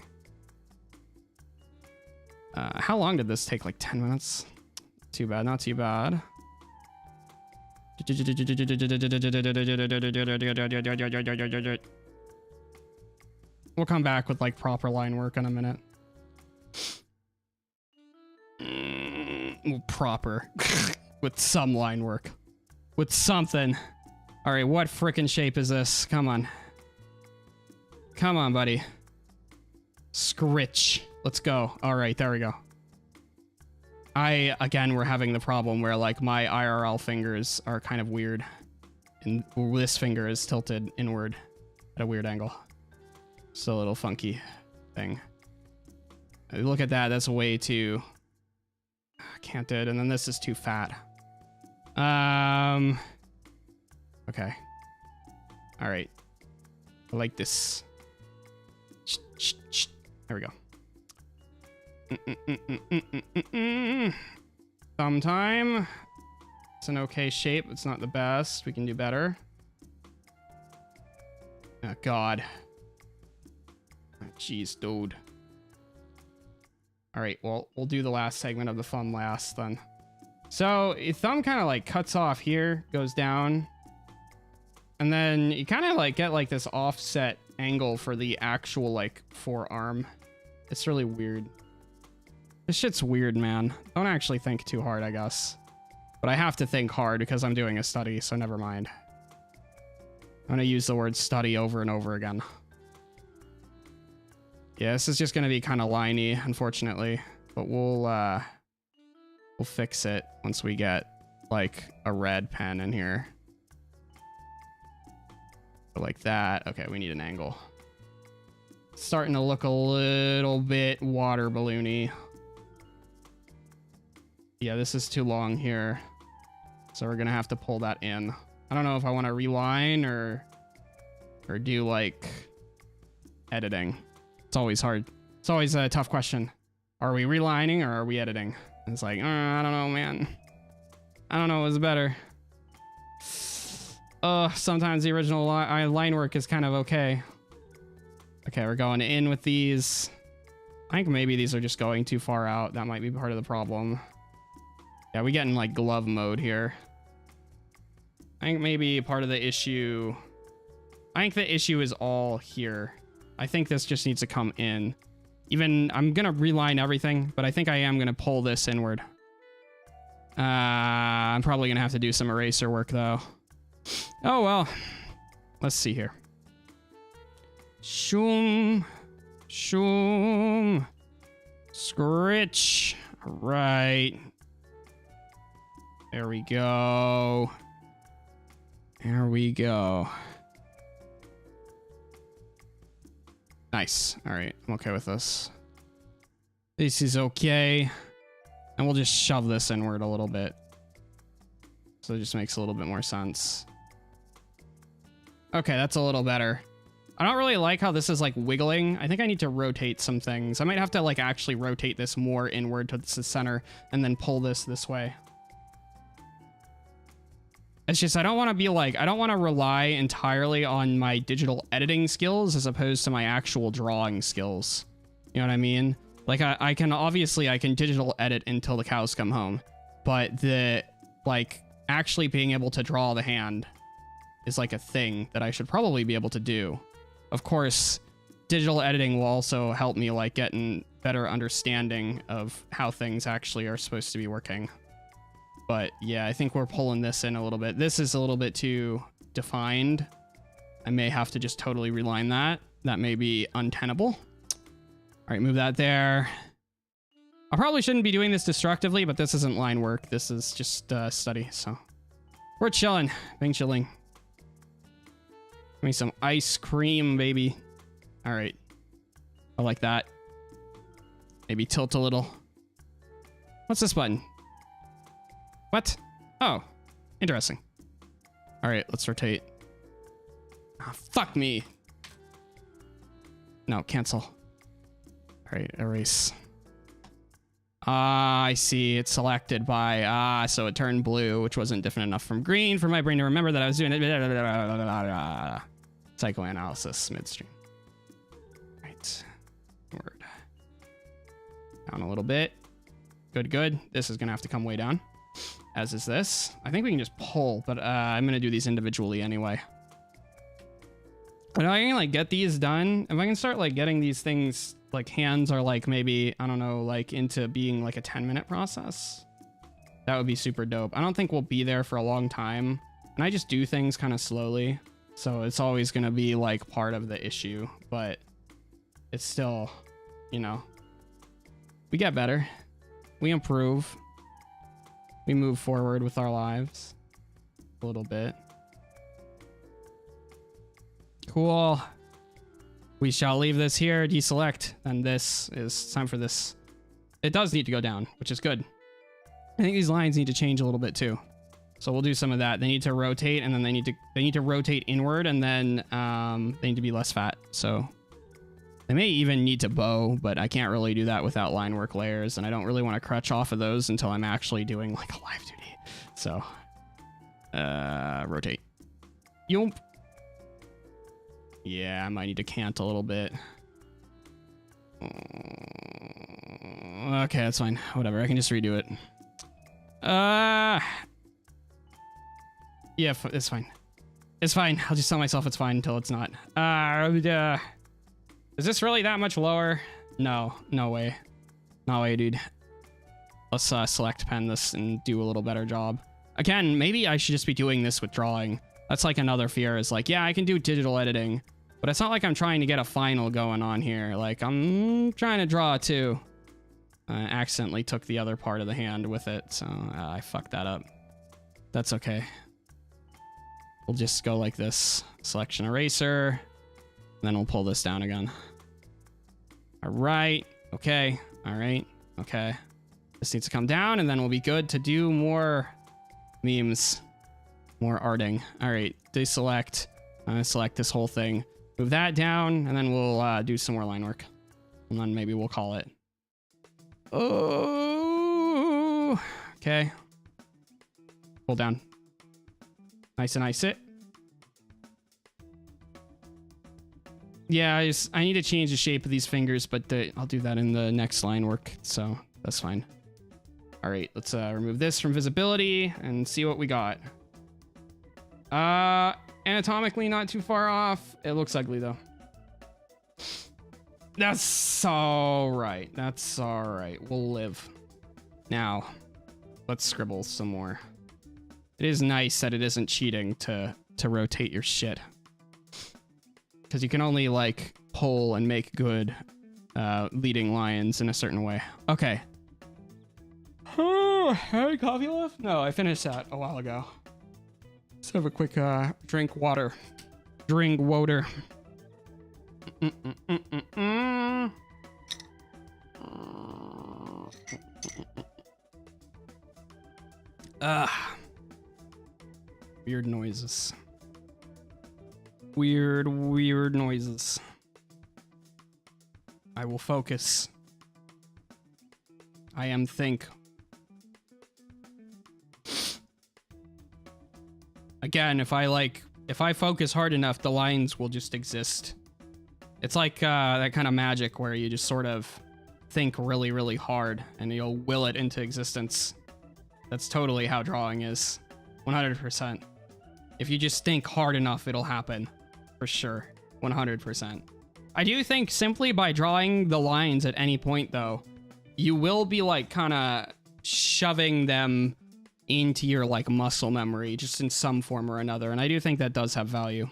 S1: How long did this take? Like 10 minutes? Too bad, not too bad. We'll come back with like proper line work in a minute. Well, proper. With some line work. With something. All right, what frickin' shape is this? Come on. Come on, buddy. Scritch. Let's go. All right, there we go. Again, we're having the problem where like my IRL fingers are kind of weird. And this finger is tilted inward at a weird angle. Just a little funky thing. Look at that. That's way too... Can't do it. And then this is too fat. Okay. All right. I like this. There we go. Thumb time. It's an okay shape. It's not the best. We can do better. Oh, God. Jeez, dude. All right, well, we'll do the last segment of the thumb last then. So your thumb kind of like cuts off here, goes down. And then you kind of like get like this offset angle for the actual like forearm. It's really weird. This shit's weird, man. Don't actually think too hard, I guess. But I have to think hard because I'm doing a study, so never mind. I'm gonna use the word study over and over again. Yeah, this is just gonna be kind of liney, unfortunately. But we'll fix it once we get like a red pen in here. Like that. Okay, we need an angle. It's starting to look a little bit water balloony. Yeah, this is too long here. So we're gonna have to pull that in. I don't know if I want to reline or do like editing. It's always hard. It's always a tough question. Are we relining or are we editing? And it's like, I don't know, man. I don't know what's better. Sometimes the original line work is kind of okay. Okay, we're going in with these. I think maybe these are just going too far out. That might be part of the problem. Yeah, we get in like glove mode here. I think maybe part of the issue... I think the issue is all here. I think this just needs to come in. Even, I'm gonna reline everything, but I think I am gonna pull this inward. I'm probably gonna have to do some eraser work though. Oh well. Let's see here. Shoom. Shoom. Scritch. Right. There we go. There we go. Nice. All right. I'm okay with this. This is okay. And we'll just shove this inward a little bit. So it just makes a little bit more sense. Okay, that's a little better. I don't really like how this is like wiggling. I think I need to rotate some things. I might have to like actually rotate this more inward to the center and then pull this way. It's just, I don't want to be like, I don't want to rely entirely on my digital editing skills as opposed to my actual drawing skills. You know what I mean? Like I can digital edit until the cows come home, but the like actually being able to draw the hand is like a thing that I should probably be able to do. Of course, digital editing will also help me like get a better understanding of how things actually are supposed to be working. But yeah, I think we're pulling this in a little bit. This is a little bit too defined. I may have to just totally reline that. That may be untenable. All right, move that there. I probably shouldn't be doing this destructively, but this isn't line work. This is just study, so. We're chilling, being chilling. Give me some ice cream, baby. All right, I like that. Maybe tilt a little. What's this button? What? Oh, interesting. All right, let's rotate. Oh, fuck me. No, cancel. All right, erase. I see. It's selected by, so it turned blue, which wasn't different enough from green for my brain to remember that I was doing it. Psychoanalysis midstream. Right. Word. Down a little bit. Good, good. This is gonna have to come way down. as is this. I think we can just pull, but I'm gonna do these individually anyway. But I can like get these done. If I can start like getting these things, like hands are like maybe, I don't know, like into being like a 10-minute process. That would be super dope. I don't think we'll be there for a long time. And I just do things kind of slowly. So it's always going to be like part of the issue, but it's still, you know, we get better. We improve. We move forward with our lives a little bit. Cool. We shall leave this here, deselect, and this is time for this. It does need to go down, which is good. I think these lines need to change a little bit too. So we'll do some of that. They need to rotate, and then they need to rotate inward, and then they need to be less fat. So they may even need to bow, but I can't really do that without line work layers, and I don't really want to crutch off of those until I'm actually doing like a live duty. So rotate. Yoomp. Yeah, I might need to cant a little bit. Okay, that's fine. Whatever, I can just redo it. Yeah, it's fine. It's fine. I'll just tell myself it's fine until it's not. Is this really that much lower? No, no way. No way, dude. Let's select pen this and do a little better job. Again, maybe I should just be doing this with drawing. That's like another fear is like, yeah, I can do digital editing, but it's not like I'm trying to get a final going on here. Like I'm trying to draw too. I accidentally took the other part of the hand with it, so I fucked that up. That's okay. We'll just go like this. Selection eraser. And then we'll pull this down again. All right. Okay. All right. Okay. This needs to come down, and then we'll be good to do more memes. More arting. All right. Deselect. Select this whole thing. Move that down, and then we'll do some more line work. And then maybe we'll call it. Oh. Okay. Pull down. Nice and nice it. Yeah, I need to change the shape of these fingers, but I'll do that in the next line work, so that's fine. All right, let's remove this from visibility and see what we got. Anatomically not too far off. It looks ugly though. That's all right. That's all right. We'll live. Now, let's scribble some more. It is nice that it isn't cheating to rotate your shit. Because you can only like pull and make good leading lines in a certain way. Okay. Any coffee left? No, I finished that a while ago. Let's have a quick drink water. Drink water. Weird noises. Weird noises. I will focus. I am think. Again, if I focus hard enough, the lines will just exist. It's like that kind of magic where you just sort of think really, really hard and you'll will it into existence. That's totally how drawing is. 100%. If you just think hard enough, it'll happen. For sure. 100%. I do think simply by drawing the lines at any point, though, you will be like kind of shoving them into your like muscle memory just in some form or another. And I do think that does have value.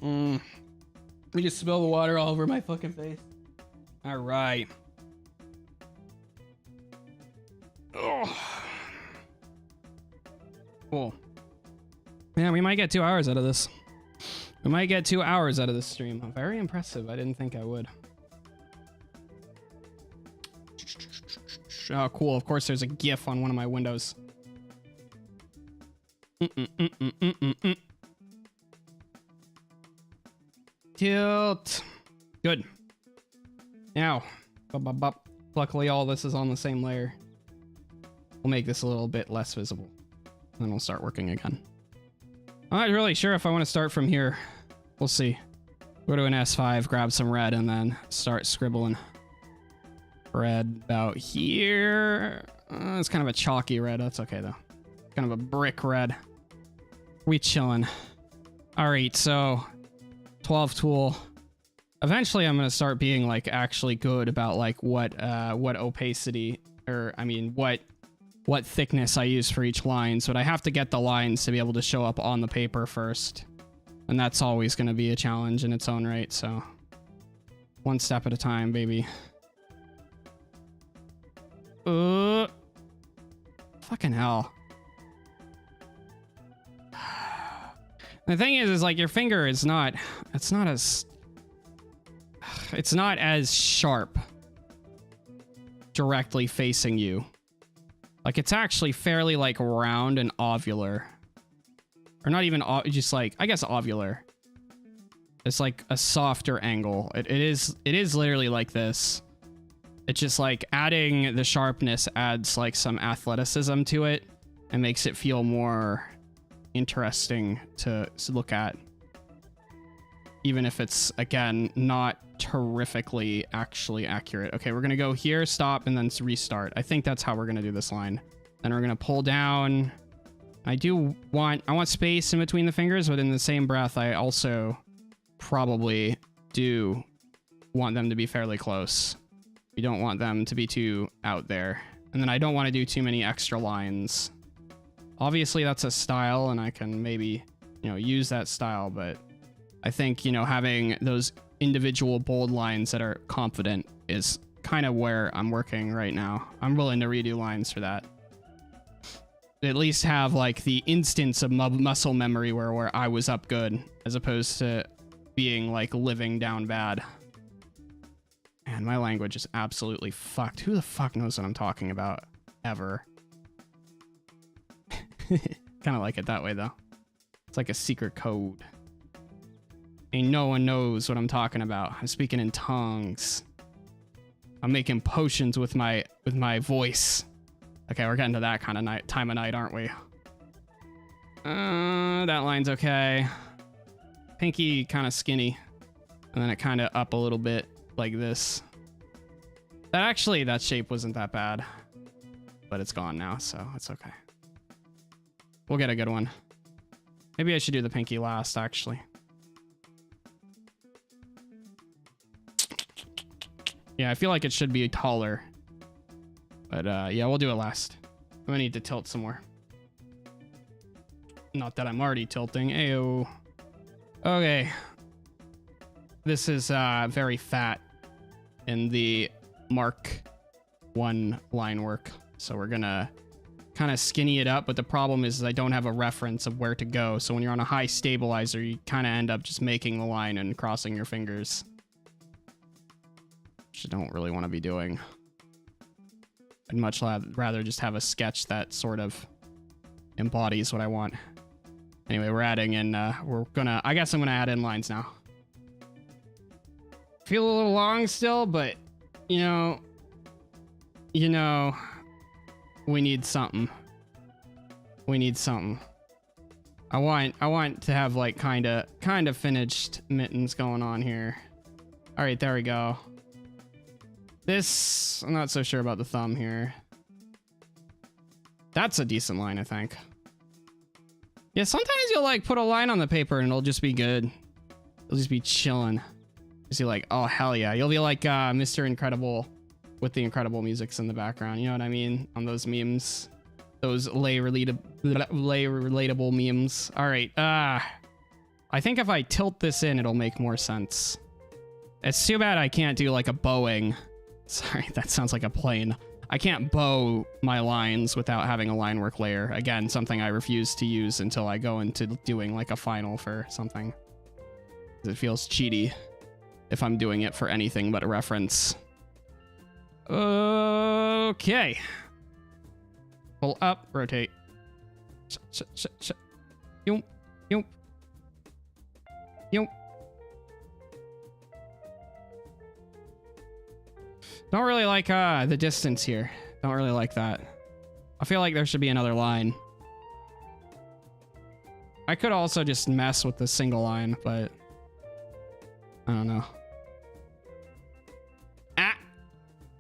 S1: We just spilled the water all over my fucking face. All right. Oh. Cool. Yeah, we might get 2 hours out of this. We might get 2 hours out of this stream. Very impressive. I didn't think I would. Oh, cool. Of course, there's a GIF on one of my windows. Tilt. Good. Now, luckily all this is on the same layer. We'll make this a little bit less visible. Then we'll start working again. I'm not really sure if I want to start from here. We'll see. Go to an S5, grab some red, and then start scribbling. Red about here. It's kind of a chalky red. That's okay, though. Kind of a brick red. We chilling. All right, so 12 tool. Eventually, I'm going to start being, like, actually good about, like, what opacity, or, I mean, what thickness I use for each line. So I have to get the lines to be able to show up on the paper first. And that's always going to be a challenge in its own right, so... One step at a time, baby. Fucking hell. The thing is like your finger is not, it's not as sharp directly facing you. Like it's actually fairly like round and ovular. Or not even, just like, I guess ovular. It's like a softer angle. It is literally like this. It's just like adding the sharpness adds like some athleticism to it and makes it feel more interesting to look at. Even if it's, again, not terrifically actually accurate. Okay, we're gonna go here, stop, and then restart. I think that's how we're gonna do this line. Then we're gonna pull down. I want space in between the fingers, but in the same breath, I also probably do want them to be fairly close. You don't want them to be too out there. And then I don't want to do too many extra lines. Obviously that's a style and I can maybe, you know, use that style, but I think, you know, having those individual bold lines that are confident is kind of where I'm working right now. I'm willing to redo lines for that. At least have like the instance of muscle memory where I was up good as opposed to being like living down bad. Man, my language is absolutely fucked. Who the fuck knows what I'm talking about? Ever. Kind of like it that way, though. It's like a secret code. Ain't no one knows what I'm talking about. I'm speaking in tongues. I'm making potions with my voice. Okay, we're getting to that kind of time of night, aren't we? That line's okay. Pinky kind of skinny. And then it kind of up a little bit. Like this. That shape wasn't that bad, but it's gone now, so it's okay. We'll get a good one. Maybe I should do the pinky last, actually. Yeah, I feel like it should be taller, but yeah, we'll do it last. I'm gonna need to tilt some more. Not that I'm already tilting. Ayo. Okay. This is very fat in the Mark 1 line work. So we're gonna kind of skinny it up, but the problem is I don't have a reference of where to go. So when you're on a high stabilizer, you kind of end up just making the line and crossing your fingers. Which I don't really want to be doing. I'd much rather just have a sketch that sort of embodies what I want. Anyway, we're adding in, I guess I'm gonna add in lines now. Feel a little long still, but you know, we need something. We need something. I want to have like kind of finished mittens going on here. All right, there we go. This, I'm not so sure about the thumb here. That's a decent line, I think. Yeah, sometimes you'll like put a line on the paper and it'll just be good. It'll just be chilling. Just be like, oh hell yeah. You'll be like Mr. Incredible with the Incredible musics in the background. You know what I mean? On those memes. Those lay relatable memes. All right. I think if I tilt this in, it'll make more sense. It's too bad I can't do like a bowing. Sorry, that sounds like a plane. I can't bow my lines without having a line work layer. Again, something I refuse to use until I go into doing like a final for something. It feels cheaty if I'm doing it for anything but a reference. Okay. Pull up, rotate. Yoom, yoom, yoom. Don't really like the distance here. Don't really like that. I feel like there should be another line. I could also just mess with the single line, but I don't know. Ah!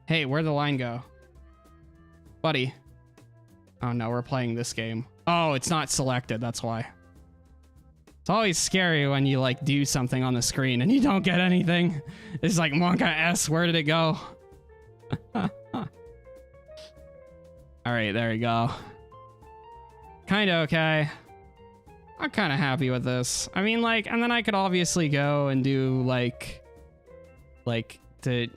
S1: Hey, where'd the line go? Buddy. Oh no, we're playing this game. Oh, it's not selected, that's why. It's always scary when you like do something on the screen and you don't get anything. It's like Monka S, where did it go? Alright, there we go. Kinda okay. I'm kinda happy with this. I mean, like, and then I could obviously go and do like the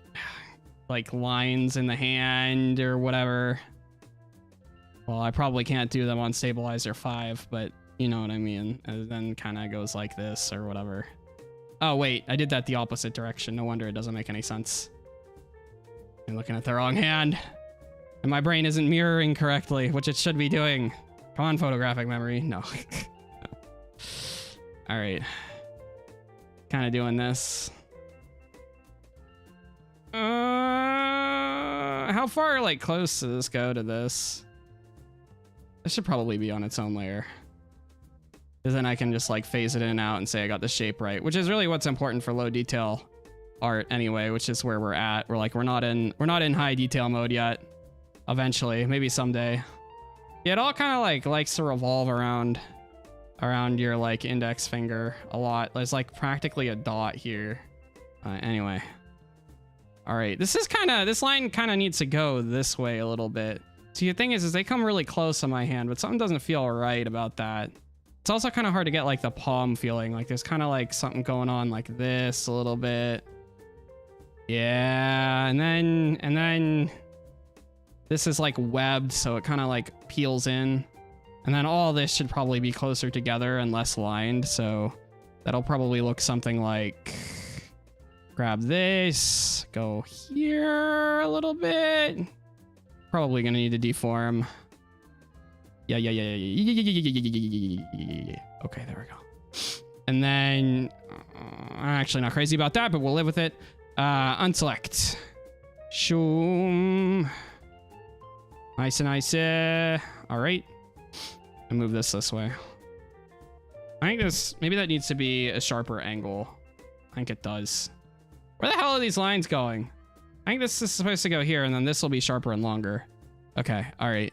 S1: like lines in the hand or whatever. Well, I probably can't do them on stabilizer 5, but you know what I mean. And then kind of goes like this or whatever. Oh wait, I did that the opposite direction. No wonder it doesn't make any sense. I'm looking at the wrong hand. And my brain isn't mirroring correctly, which it should be doing. Come on, photographic memory. No. All right. Kind of doing this. How far, like, close does this go to this? This should probably be on its own layer. Because then I can just, like, phase it in and out and say I got the shape right, which is really what's important for low detail art anyway, which is where we're at. We're not in high detail mode yet. Eventually, maybe someday. Yeah, it all kind of like likes to revolve around your like index finger a lot. There's like practically a dot here. Anyway. All right, this line kind of needs to go this way a little bit. See, the thing is they come really close on my hand, but something doesn't feel right about that. It's also kind of hard to get like the palm feeling. Like there's kind of like something going on like this a little bit. Yeah, and then this is like webbed, so it kind of like peels in. And then all this should probably be closer together and less lined, so that'll probably look something like, grab this, go here a little bit. Probably gonna need to deform. Yeah. Okay, there we go. And then, I'm actually not crazy about that, but we'll live with it. Unselect. Shoom. Nice and nice. All right. And move this way. I think maybe that needs to be a sharper angle. I think it does. Where the hell are these lines going? I think this is supposed to go here, and then this will be sharper and longer. Okay, all right.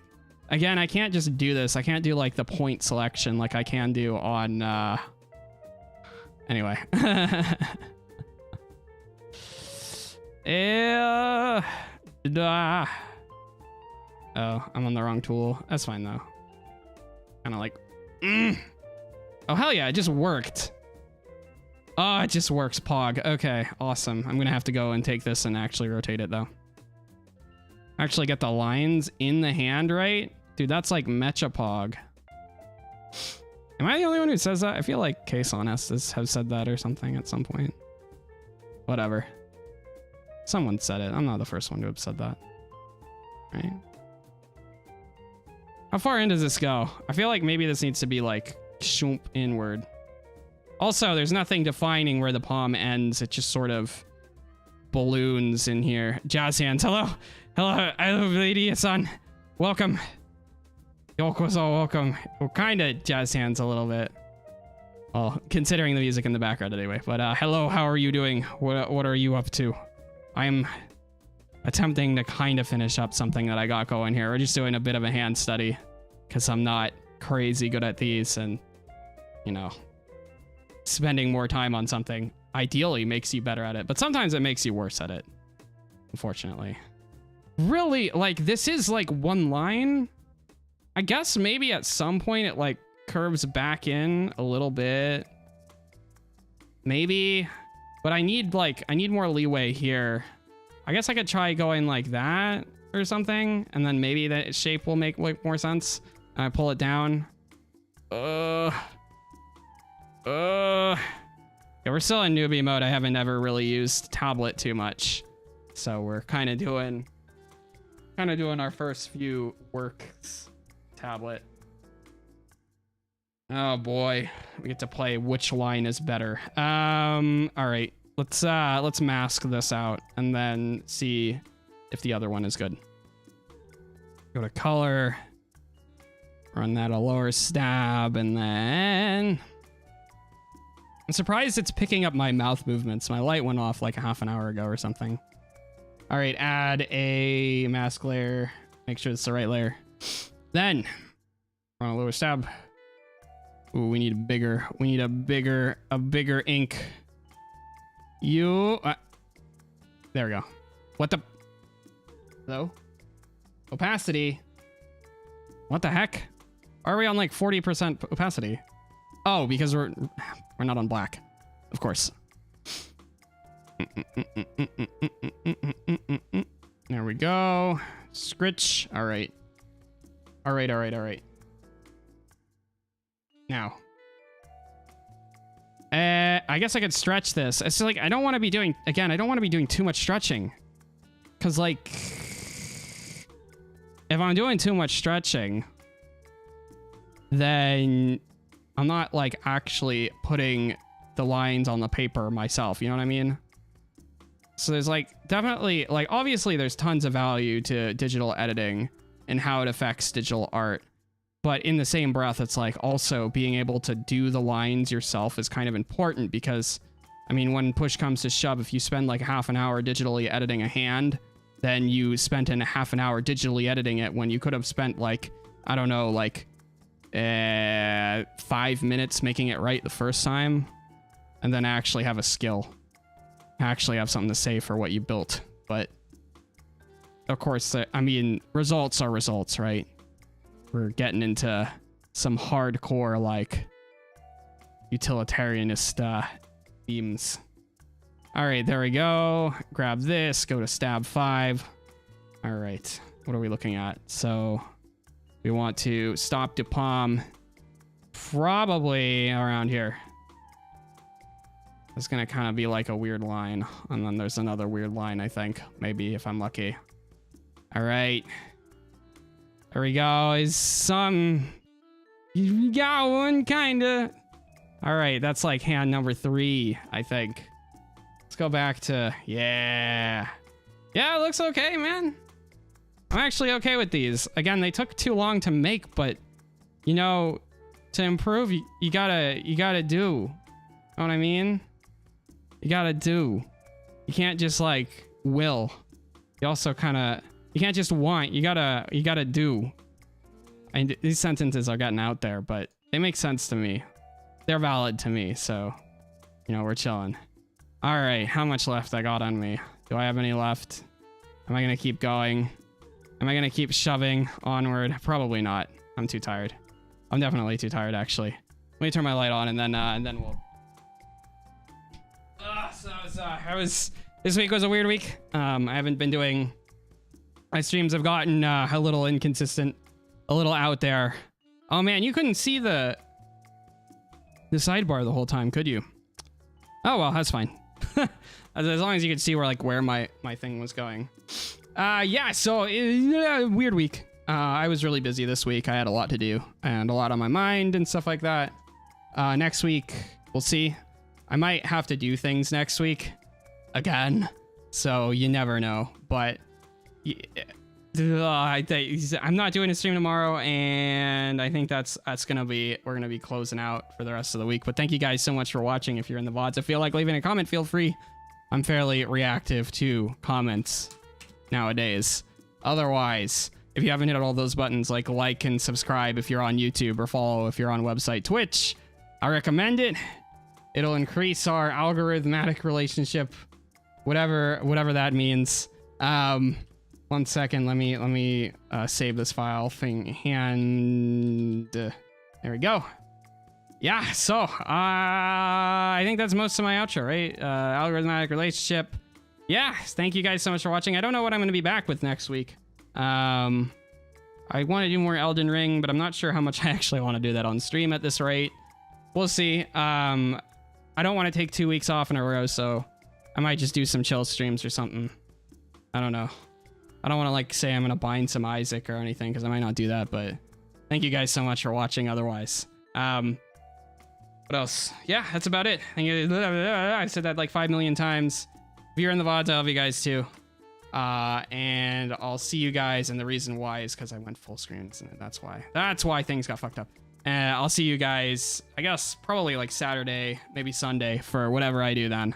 S1: Again, I can't just do this. I can't do like the point selection like I can do on, anyway. Oh, I'm on the wrong tool. That's fine though. Kind of like, Oh, hell yeah, it just worked. Oh, it just works, Pog. Okay, awesome. I'm gonna have to go and take this and actually rotate it though. Actually get the lines in the hand right. Dude, that's like Mecha Pog. Am I the only one who says that? I feel like Kason has to have said that or something at some point. Whatever. Someone said it. I'm not the first one to have said that. Right? How far in does this go? I feel like maybe this needs to be like shoomp inward. Also, there's nothing defining where the palm ends. It just sort of balloons in here. Jazz hands. Hello. Hello. I love lady-san. Welcome. Yokoso, welcome. Well, kind of jazz hands a little bit. Well, considering the music in the background anyway. But hello, how are you doing? What are you up to? I'm attempting to kind of finish up something that I got going here. We're just doing a bit of a hand study because I'm not crazy good at these, and you know, spending more time on something ideally makes you better at it, but sometimes it makes you worse at it, unfortunately. Really, like, this is like one line. I guess maybe at some point it like curves back in a little bit, maybe, but I need more leeway here. I guess I could try going like that or something, and then maybe that shape will make more sense. And I pull it down. Yeah, we're still in newbie mode. I haven't ever really used tablet too much, so we're kind of doing our first few works tablet. Oh boy, we get to play which line is better. All right, let's mask this out and then see if the other one is good. Go to color, run that a lower stab, and then I'm surprised it's picking up my mouth movements. My light went off like a half an hour ago or something. All right, add a mask layer. Make sure it's the right layer. Then we're on a lower stab. Ooh, we need a bigger ink. There we go. What the? Hello? Opacity. What the heck? Are we on like 40% opacity? Oh, because we're not on black. Of course. There we go. Scritch. All right. All right. Now. I guess I could stretch this. It's like, I don't want to be doing too much stretching. Because, like, if I'm doing too much stretching, then I'm not, like, actually putting the lines on the paper myself. You know what I mean? So there's, like, definitely, like, obviously there's tons of value to digital editing and how it affects digital art. But in the same breath, it's like also being able to do the lines yourself is kind of important because, I mean, when push comes to shove, if you spend like half an hour digitally editing a hand, then you spent in half an hour digitally editing it when you could have spent like, I don't know, like 5 minutes making it right the first time, and then actually have a skill, actually have something to say for what you built. But of course, I mean, results are results, right? We're getting into some hardcore, like, utilitarianist themes. All right, there we go. Grab this, go to stab 5. All right, what are we looking at? So we want to stop to palm probably around here. It's gonna kind of be like a weird line, and then there's another weird line, I think, maybe if I'm lucky. All right. There we go. Is some... You got one, kinda. All right, that's like hand number 3, I think. Let's go back to... Yeah. Yeah, it looks okay, man. I'm actually okay with these. Again, they took too long to make, but, you know, to improve, you gotta do. Know what I mean? You gotta do. You can't just, like, will. You also kind of... You can't just want, you gotta do. And these sentences are getting out there, but they make sense to me. They're valid to me, so, you know, we're chilling. All right, how much left I got on me? Do I have any left? Am I gonna keep going? Am I gonna keep shoving onward? Probably not. I'm too tired. I'm definitely too tired, actually. Let me turn my light on and then we'll... This week was a weird week. I haven't been doing... My streams have gotten a little inconsistent, a little out there. Oh man, you couldn't see the sidebar the whole time, could you? Oh well, that's fine. As long as you could see where my thing was going. Yeah, so weird week. I was really busy this week. I had a lot to do and a lot on my mind and stuff like that. Next week, we'll see. I might have to do things next week again, so you never know, but I'm not doing a stream tomorrow, and I think we're gonna be closing out for the rest of the week. But thank you guys so much for watching. If you're in the VODs, if you feel like leaving a comment, feel free. I'm fairly reactive to comments nowadays. Otherwise, if you haven't hit all those buttons, like and subscribe if you're on YouTube, or follow if you're on website Twitch, I recommend it. It'll increase our algorithmic relationship, whatever that means. 1 second, let me save this file thing, and there we go. Yeah, so I think that's most of my outro, right? Algorithmic relationship. Yeah, thank you guys so much for watching. I don't know what I'm going to be back with next week. I want to do more Elden Ring, but I'm not sure how much I actually want to do that on stream at this rate. We'll see. I don't want to take 2 weeks off in a row, so I might just do some chill streams or something. I don't know. I don't want to like say I'm going to bind some Isaac or anything, because I might not do that, but thank you guys so much for watching otherwise. What else? Yeah, that's about it. I've said that like 5 million times. If you're in the VODs, I love you guys too. And I'll see you guys, and the reason why is because I went full screen, and that's why things got fucked up. I'll see you guys, I guess, probably like Saturday, maybe Sunday, for whatever I do then.